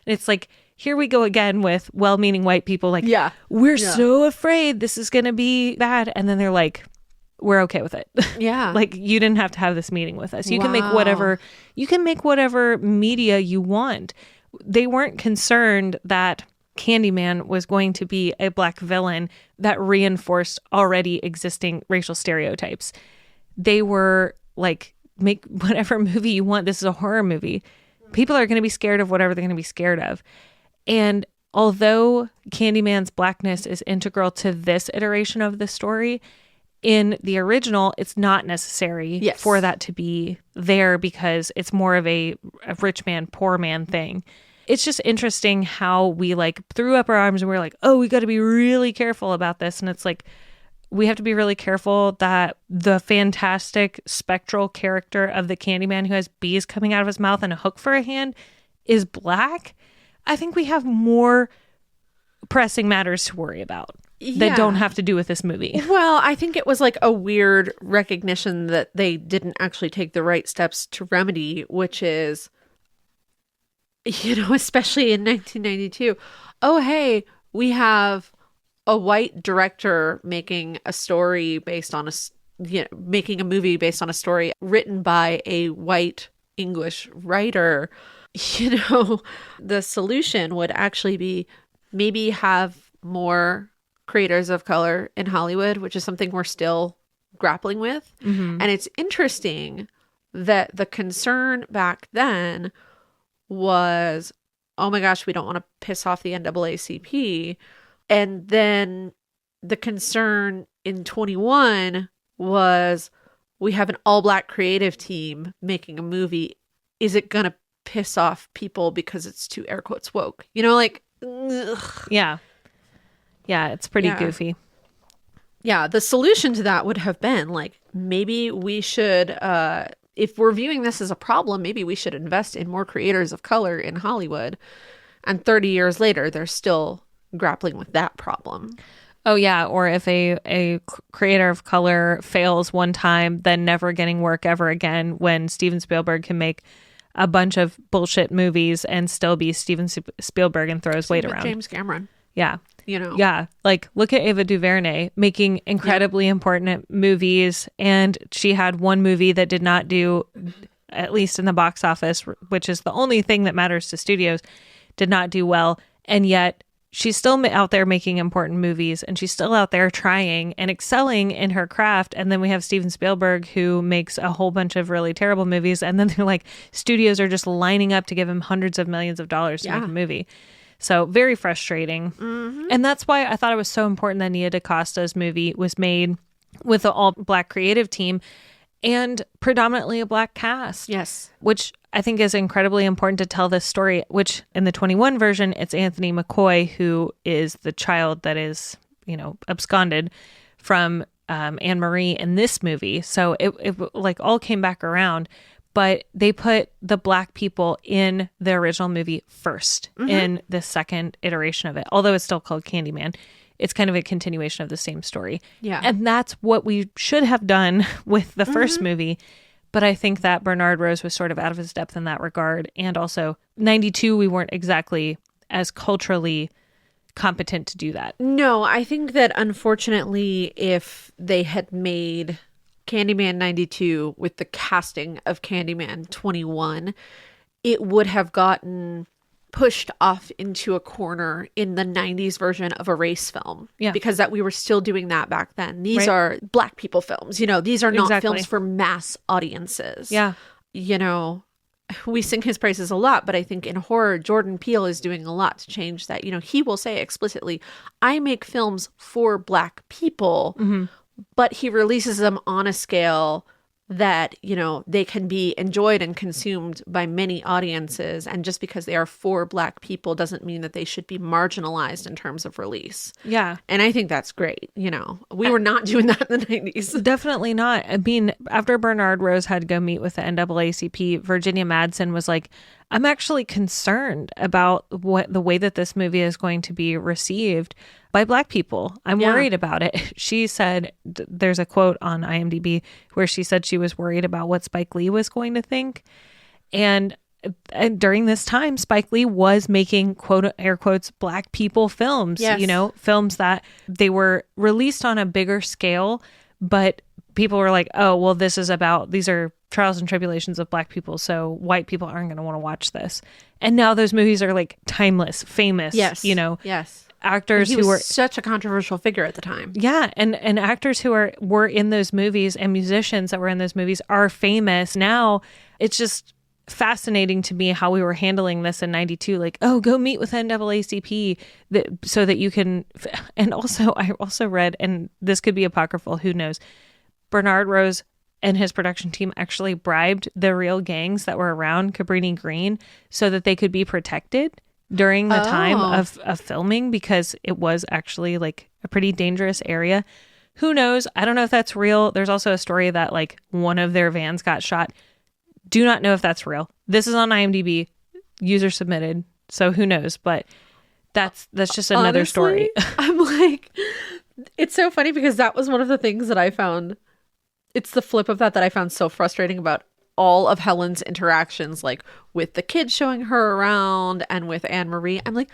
And it's like, here we go again with well-meaning white people like, we're so afraid this is going to be bad. And then they're like, we're okay with it.
Yeah.
Like, you didn't have to have this meeting with us. You can make whatever media you want. They weren't concerned that Candyman was going to be a black villain that reinforced already existing racial stereotypes. They were like, make whatever movie you want. This is a horror movie. People are going to be scared of whatever they're going to be scared of. And although Candyman's blackness is integral to this iteration of the story, in the original, it's not necessary for that to be there because it's more of a rich man, poor man thing. It's just interesting how we like threw up our arms and we're like, oh, we got to be really careful about this. And it's like, we have to be really careful that the fantastic spectral character of the Candyman who has bees coming out of his mouth and a hook for a hand is black. I think we have more pressing matters to worry about that don't have to do with this movie.
Well, I think it was like a weird recognition that they didn't actually take the right steps to remedy, which is, especially in 1992, oh, hey, we have a white director making a story based on making a movie based on a story written by a white English writer. The solution would actually be maybe have more creators of color in Hollywood, which is something we're still grappling with. Mm-hmm. And it's interesting that the concern back then was, oh my gosh, we don't want to piss off the NAACP. And then the concern in 21 was, we have an all-black creative team making a movie. Is it going to piss off people because it's too, air quotes, woke? Ugh.
Yeah. Yeah, it's pretty
Yeah.
goofy.
Yeah, the solution to that would have been like, maybe we should, if we're viewing this as a problem, maybe we should invest in more creators of color in Hollywood. And 30 years later, they're still grappling with that problem.
Oh, yeah. Or if a creator of color fails one time, then never getting work ever again, when Steven Spielberg can make a bunch of bullshit movies and still be Steven Spielberg and throw his weight around.
James Cameron.
Yeah.
You know?
Yeah. Like, look at Ava DuVernay making incredibly important movies. And she had one movie that did not do, at least in the box office, which is the only thing that matters to studios, did not do well. And yet she's still out there making important movies, and she's still out there trying and excelling in her craft. And then we have Steven Spielberg, who makes a whole bunch of really terrible movies. And then they're like, studios are just lining up to give him hundreds of millions of dollars to make a movie. So very frustrating. Mm-hmm. And that's why I thought it was so important that Nia DaCosta's movie was made with an all Black creative team and predominantly a Black cast.
Yes.
Which I think is incredibly important to tell this story, which in the 21 version, it's Anthony McCoy, who is the child that is, absconded from Anne Marie in this movie. So it like all came back around. But they put the Black people in the original movie first in the second iteration of it. Although it's still called Candyman, it's kind of a continuation of the same story.
Yeah.
And that's what we should have done with the first movie. But I think that Bernard Rose was sort of out of his depth in that regard. And also, 92, we weren't exactly as culturally competent to do that.
No, I think that unfortunately, if they had made Candyman 92 with the casting of Candyman 21, it would have gotten pushed off into a corner in the 90s version of a race film.
Yeah.
Because that we were still doing that back then. These are Black people films. These are not films for mass audiences.
Yeah.
We sing his praises a lot, but I think in horror, Jordan Peele is doing a lot to change that. He will say explicitly, I make films for Black people, but he releases them on a scale that, they can be enjoyed and consumed by many audiences. And just because they are for Black people doesn't mean that they should be marginalized in terms of release.
Yeah.
And I think that's great. We were not doing that in the 90s.
Definitely not. I mean, after Bernard Rose had to go meet with the NAACP, Virginia Madsen was like, I'm actually concerned about the way that this movie is going to be received by Black people. I'm worried about it. She said, there's a quote on IMDb where she said she was worried about what Spike Lee was going to think. And during this time, Spike Lee was making quote air quotes Black people films, films that they were released on a bigger scale, but people were like, oh, well, these are trials and tribulations of Black people, so white people aren't going to want to watch this. And now those movies are like timeless, famous.
Yes.
Yes. Actors
he
who were
such a controversial figure at the time.
Yeah, and actors who were in those movies and musicians that were in those movies are famous. Now it's just fascinating to me how we were handling this in 92. Like, oh, go meet with NAACP so that you can. And also, I also read, and this could be apocryphal, who knows, Bernard Rose and his production team actually bribed the real gangs that were around Cabrini Green so that they could be protected during the time of filming, because it was actually like a pretty dangerous area. Who knows? I don't know if that's real. There's also a story that like one of their vans got shot. Do not know if that's real. This is on IMDb, user submitted. So who knows? But that's just another
Honestly,
story.
I'm like, it's so funny because that was one of the things that I found. It's the flip of that I found so frustrating about all of Helen's interactions, like with the kids showing her around and with Anne Marie. I'm like,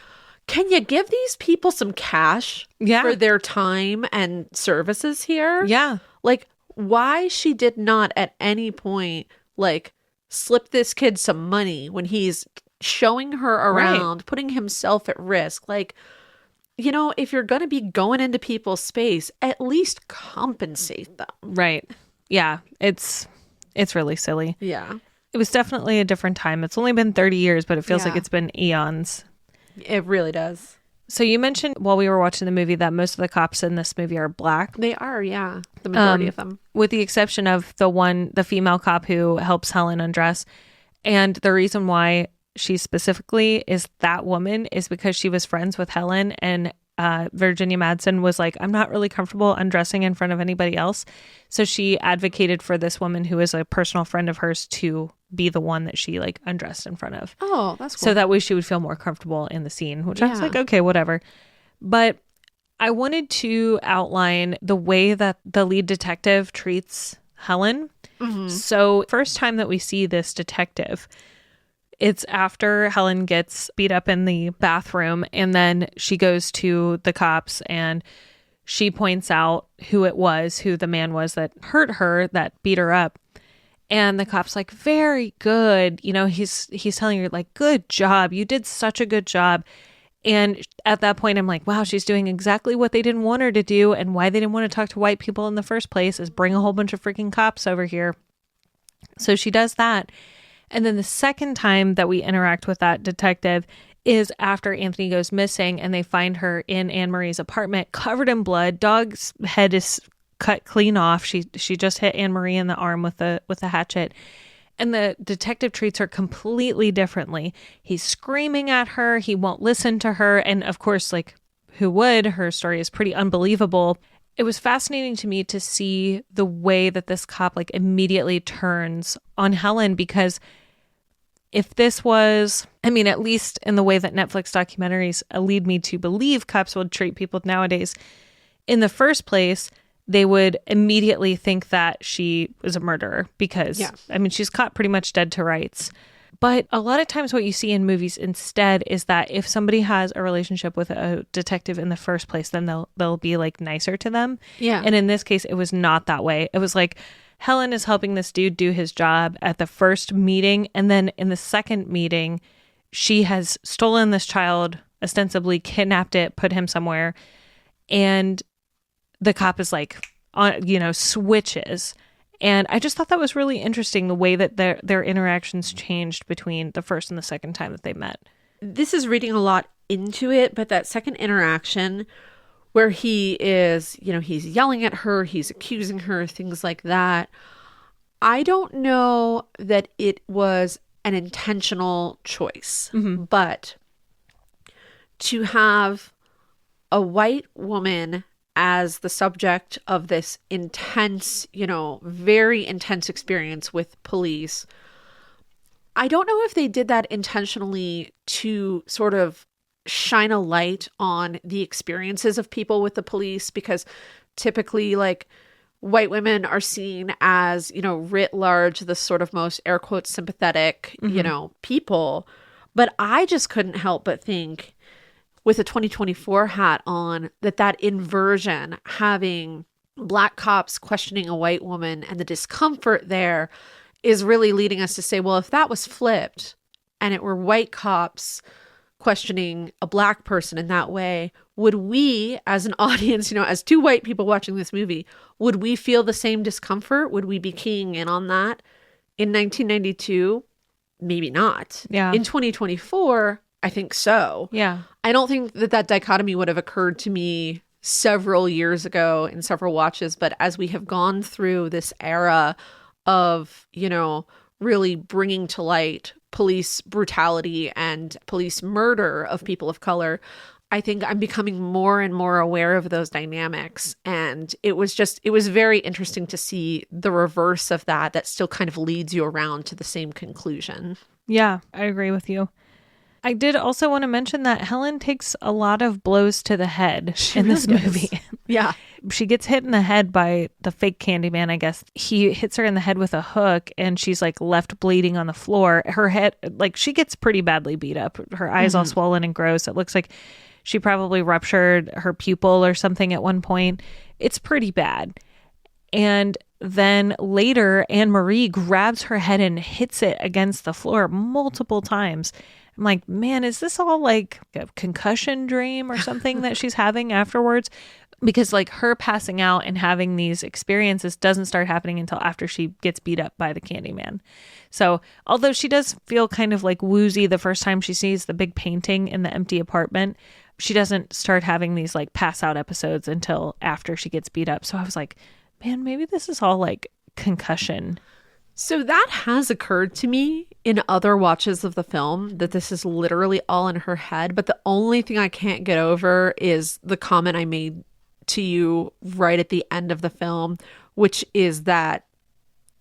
can you give these people some cash for their time and services here?
Yeah.
Like, why she did not at any point, like, slip this kid some money when he's showing her around, putting himself at risk. Like, if you're going to be going into people's space, at least compensate them.
Right. Yeah. It's really silly.
Yeah.
It was definitely a different time. It's only been 30 years, but it feels like it's been eons.
It really does.
So you mentioned while we were watching the movie that most of the cops in this movie are Black.
They are, yeah. The majority of them.
With the exception of the female cop who helps Helen undress. And the reason why she specifically is that woman is because she was friends with Helen, and Virginia Madsen was like, I'm not really comfortable undressing in front of anybody else. So she advocated for this woman who is a personal friend of hers to be the one that she like undressed in front of.
Oh, that's cool.
So that way she would feel more comfortable in the scene, which I was
Yeah.
like, okay, whatever. But I wanted to outline the way that the lead detective treats Helen. So first time that we see this detective, it's after Helen gets beat up in the bathroom, and then she goes to the cops and she points out who the man was that hurt her, that beat her up. And the cop's like, very good. You know, he's telling her like, good job. You did such a good job. And at that point, I'm like, wow, she's doing exactly what they didn't want her to do. And why they didn't want to talk to white people in the first place is bring a whole bunch of freaking cops over here. So she does that. And then the second time that we interact with that detective is after Anthony goes missing and they find her in Anne Marie's apartment covered in blood. Dog's head is cut clean off. She just hit Anne Marie in the arm with a hatchet. And the detective treats her completely differently. He's screaming at her. He won't listen to her. And of course, like, who would? Her story is pretty unbelievable. It was fascinating to me to see the way that this cop like immediately turns on Helen, because if this was, I mean, at least in the way that Netflix documentaries lead me to believe cops would treat people nowadays, in the first place, they would immediately think that she was a murderer because, I mean, she's caught pretty much dead to rights. But a lot of times what you see in movies instead is that if somebody has a relationship with a detective in the first place, then they'll be like nicer to them.
Yeah.
And in this case, it was not that way. It was like Helen is helping this dude do his job at the first meeting. And then in the second meeting, she has stolen this child, ostensibly kidnapped it, put him somewhere. And the cop is like, switches. And I just thought that was really interesting, the way that their interactions changed between the first and the second time that they met.
This is reading a lot into it, but that second interaction where he is, he's yelling at her, he's accusing her, things like that. I don't know that it was an intentional choice, but to have a white woman as the subject of this intense, very intense experience with police. I don't know if they did that intentionally to sort of shine a light on the experiences of people with the police, because typically like white women are seen as, writ large, the sort of most air quotes sympathetic, people. But I just couldn't help but think, with a 2024 hat on, that inversion, having Black cops questioning a white woman and the discomfort there, is really leading us to say, well, if that was flipped and it were white cops questioning a Black person in that way, would we as an audience, as two white people watching this movie, would we feel the same discomfort? Would we be keying in on that in 1992? Maybe not.
Yeah.
In 2024, I think so.
Yeah.
I don't think that dichotomy would have occurred to me several years ago in several watches, but as we have gone through this era of, really bringing to light police brutality and police murder of people of color, I think I'm becoming more and more aware of those dynamics. And it was very interesting to see the reverse of that still kind of leads you around to the same conclusion.
Yeah, I agree with you. I did also want to mention that Helen takes a lot of blows to the head in this movie.
Yeah.
She gets hit in the head by the fake Candyman, I guess. He hits her in the head with a hook and she's like left bleeding on the floor. Her head, like, she gets pretty badly beat up. Her eyes all swollen and gross. It looks like she probably ruptured her pupil or something at one point. It's pretty bad. And then later, Anne Marie grabs her head and hits it against the floor multiple times. I'm like, man, is this all like a concussion dream or something that she's having afterwards? Because like her passing out and having these experiences doesn't start happening until after she gets beat up by the Candyman. So although she does feel kind of like woozy the first time she sees the big painting in the empty apartment, she doesn't start having these like pass out episodes until after she gets beat up. So I was like, man, maybe this is all like concussion.
So that has occurred to me in other watches of the film that this is literally all in her head. But the only thing I can't get over is the comment I made to you right at the end of the film, which is that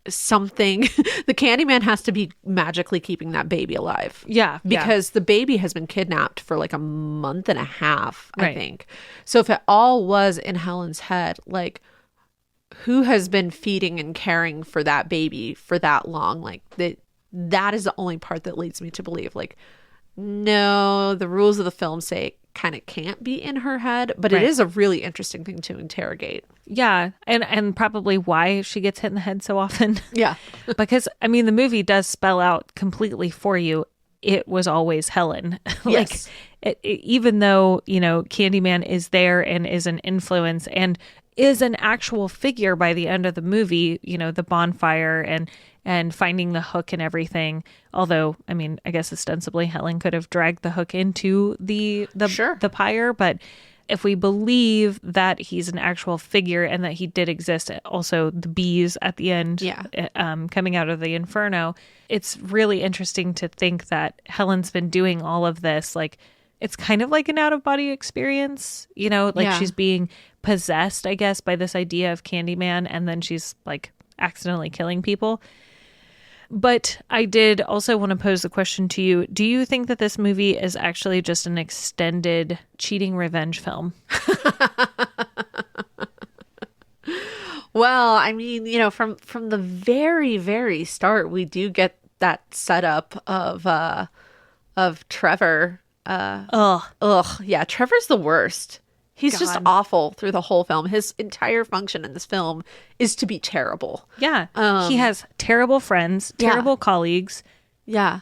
something the Candyman has to be magically keeping that baby alive.
Yeah.
Because the baby has been kidnapped for like a month and a half, I
Right.
think. So if it all was in Helen's head, like who has been feeding and caring for that baby for that long? Like that is the only part that leads me to believe, like, no, the rules of the film say it kind of can't be in her head, but
Right.
it is a really interesting thing to interrogate.
Yeah. And probably why she gets hit in the head so often.
Yeah.
Because, I mean, the movie does spell out completely for you, it was always Helen. Like,
Yes.
Even though, you know, Candyman is there and is an influence and is an actual figure by the end of the movie, you know, the bonfire and finding the hook and everything. Although, I mean, I guess ostensibly Helen could have dragged the hook into the
Sure.
the pyre, but if we believe that he's an actual figure and that he did exist, also the bees at the end,
Yeah.
Coming out of the inferno, it's really interesting to think that Helen's been doing all of this. Like, it's kind of like an out of body experience, you know, like
Yeah.
she's being possessed, I guess, by this idea of Candyman, and then she's like accidentally killing people. But I did also want to pose the question to you. Do you think that this movie is actually just an extended cheating revenge film?
Well, I mean, you know, from the very, very start, we do get that setup of Trevor. Yeah, Trevor's the worst. He's just
God.
awful through the whole film. His entire function in this film is to be terrible.
Yeah. He has terrible friends,
Yeah.
terrible colleagues.
Yeah.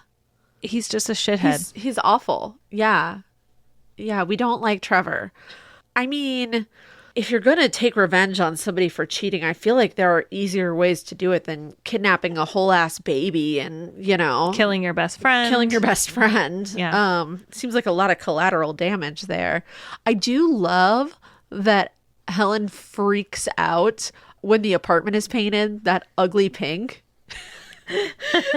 He's just a shithead.
He's awful. Yeah. Yeah, we don't like Trevor. I mean, if you're going to take revenge on somebody for cheating, I feel like there are easier ways to do it than kidnapping a whole ass baby and, you know,
Killing your best friend.
killing your best friend.
Yeah.
Seems like a lot of collateral damage there. I do love that Helen freaks out when the apartment is painted that ugly pink.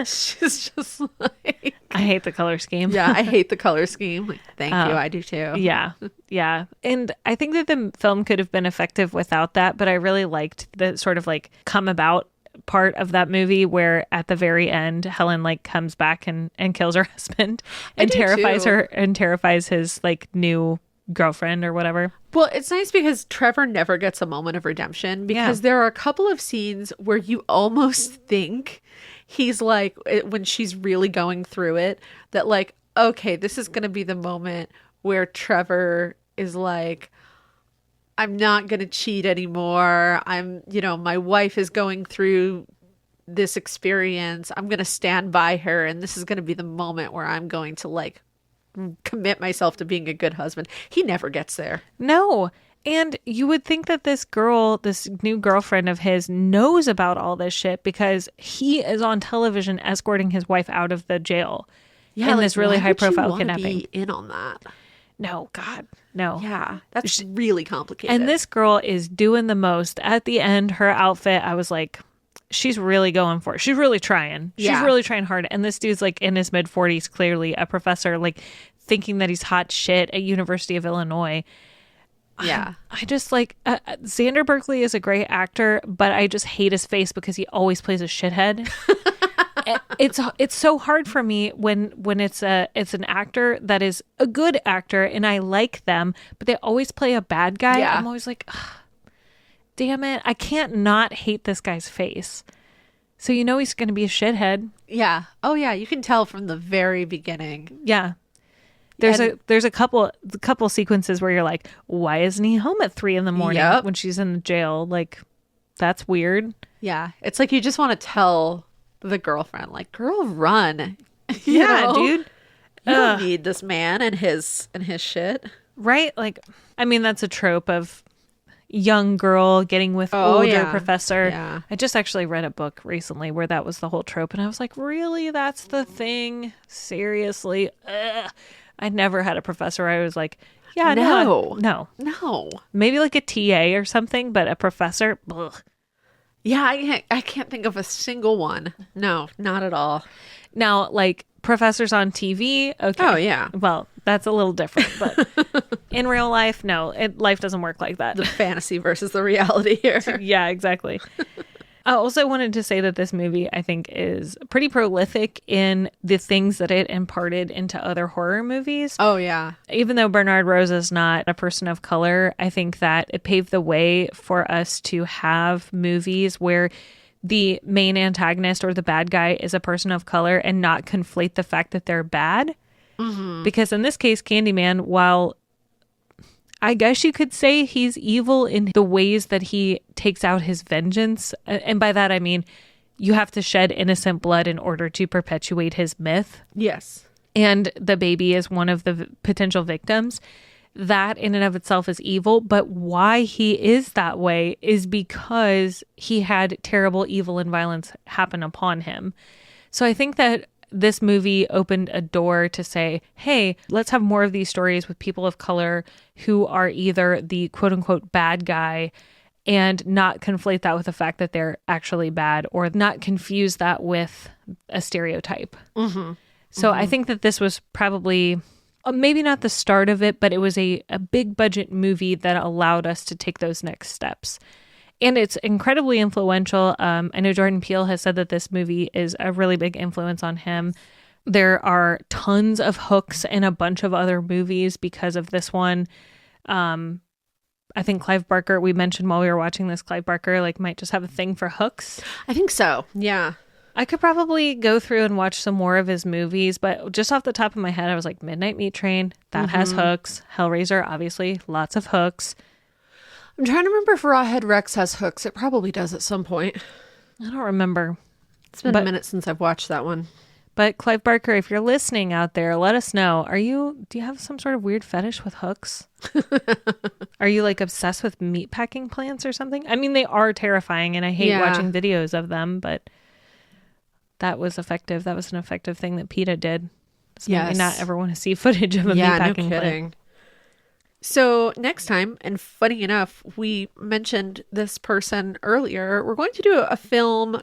She's just like,
I hate the color scheme.
yeah, I hate the color scheme. Like, thank you. I do too.
Yeah. Yeah. And I think that the film could have been effective without that, but I really liked the sort of like come about part of that movie where at the very end Helen like comes back and kills her husband and
do
terrifies
too.
her and terrifies his like new girlfriend or whatever.
Well, it's nice because Trevor never gets a moment of redemption because there are a couple of scenes where you almost think he's like, when she's really going through it, that like, okay, this is going to be the moment where Trevor is like, I'm not going to cheat anymore. You know, my wife is going through this experience. I'm going to stand by her. And this is going to be the moment where I'm going to like commit myself to being a good husband. He never gets there.
No. And you would think that this girl, this new girlfriend of his, knows about all this shit because he is on television escorting his wife out of the jail in
like,
this really
why
high
would you
profile
wanna
kidnapping.
be in on that.
No, God, no.
Yeah, that's really complicated.
And this girl is doing the most. At the end, her outfit, I was like, she's really going for it. She's really trying. She's
Yeah.
really trying hard. And this dude's like in his mid 40s, clearly a professor, like thinking that he's hot shit at University of Illinois.
Yeah.
I just like Xander Berkeley is a great actor, but I just hate his face because he always plays a shithead. It's so hard for me when it's an actor that is a good actor and I like them, but they always play a bad guy.
Yeah.
I'm always like, "Ugh, damn it, I can't not hate this guy's face. So you know he's going to be a shithead.
Yeah. Oh yeah, you can tell from the very beginning.
Yeah. There's
And-
a couple sequences where you're like, why isn't he home at 3 a.m.
Yep.
when she's in the jail? Like, that's weird.
Yeah. It's like you just want to tell the girlfriend, like, girl, run. You
Yeah,
know?
dude.
You don't need this man and his shit.
Right? Like, I mean, that's a trope of young girl getting with older
yeah.
professor.
Yeah.
I just actually read a book recently where that was the whole trope. And I was like, really? That's the thing? Seriously? Ugh. I never had a professor. I was like, yeah, no.
No.
Maybe like a TA or something, but a professor? Ugh.
Yeah, I can't think of a single one. No, not at all.
Now, like professors on TV, okay.
Oh, yeah.
Well, that's a little different, but in real life, no, life doesn't work like that.
The fantasy versus the reality here.
Yeah, exactly. I also wanted to say that this movie, I think, is pretty prolific in the things that it imparted into other horror movies.
Oh, yeah.
Even though Bernard Rose is not a person of color, I think that it paved the way for us to have movies where the main antagonist or the bad guy is a person of color and not conflate the fact that they're bad. Mm-hmm. Because in this case, Candyman, while I guess you could say he's evil in the ways that he takes out his vengeance. And by that, I mean, you have to shed innocent blood in order to perpetuate his myth.
Yes.
And the baby is one of the potential victims. That in and of itself is evil. But why he is that way is because he had terrible evil and violence happen upon him. So I think that this movie opened a door to say, hey, let's have more of these stories with people of color who are either the quote unquote bad guy and not conflate that with the fact that they're actually bad or not confuse that with a stereotype. Mm-hmm. So I think that this was probably maybe not the start of it, but it was a big budget movie that allowed us to take those next steps. And it's incredibly influential. I know Jordan Peele has said that this movie is a really big influence on him. There are tons of hooks in a bunch of other movies because of this one. I think Clive Barker, we mentioned while we were watching this, Clive Barker might just have a thing for hooks.
I think so. Yeah.
I could probably go through and watch some more of his movies, but just off the top of my head, I was like, Midnight Meat Train, that has hooks. Hellraiser, obviously, lots of hooks.
I'm trying to remember if Rawhead Rex has hooks. It probably does at some point.
I don't remember.
It's been a minute since I've watched that one.
But Clive Barker, if you're listening out there, let us know. Do you have some sort of weird fetish with hooks? Are you obsessed with meatpacking plants or something? I mean, they are terrifying and I hate watching videos of them, but that was effective. That was an effective thing that PETA did. So maybe not ever want to see footage of a meatpacking plant.
So next time, and funny enough, we mentioned this person earlier, we're going to do a film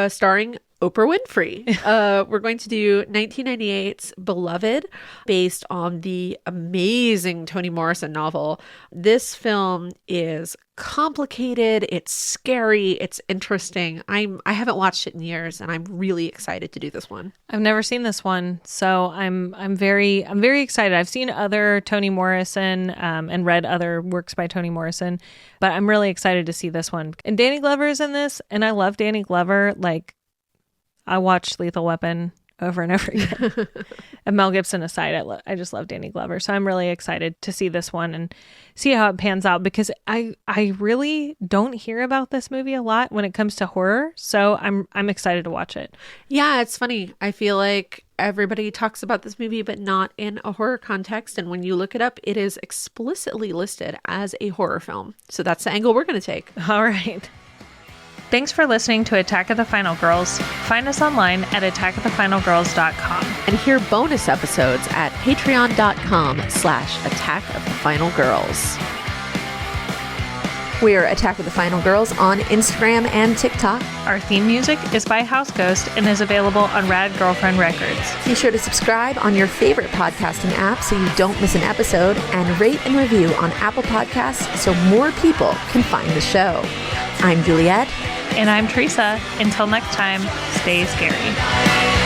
starring Oprah Winfrey. We're going to do 1998's Beloved, based on the amazing Toni Morrison novel. This film is complicated, it's scary, it's interesting. I haven't watched it in years, and I'm really excited to do this one.
I've never seen this one, so I'm very excited. I've seen other Toni Morrison and read other works by Toni Morrison, but I'm really excited to see this one. And Danny Glover is in this, and I love Danny Glover. I watched Lethal Weapon over and over again. And Mel Gibson aside, I just love Danny Glover. So I'm really excited to see this one and see how it pans out, because I really don't hear about this movie a lot when it comes to horror. So I'm excited to watch it.
Yeah, it's funny. I feel like everybody talks about this movie, but not in a horror context. And when you look it up, it is explicitly listed as a horror film. So that's the angle we're going to take.
All right. Thanks for listening to Attack of the Final Girls. Find us online at attackofthefinalgirls.com.
And hear bonus episodes at patreon.com/attackofthefinalgirls. We're Attack of the Final Girls on Instagram and TikTok.
Our theme music is by House Ghost and is available on Rad Girlfriend Records.
Be sure to subscribe on your favorite podcasting app so you don't miss an episode, and rate and review on Apple Podcasts so more people can find the show. I'm Juliet.
And I'm Theresa. Until next time, stay scary.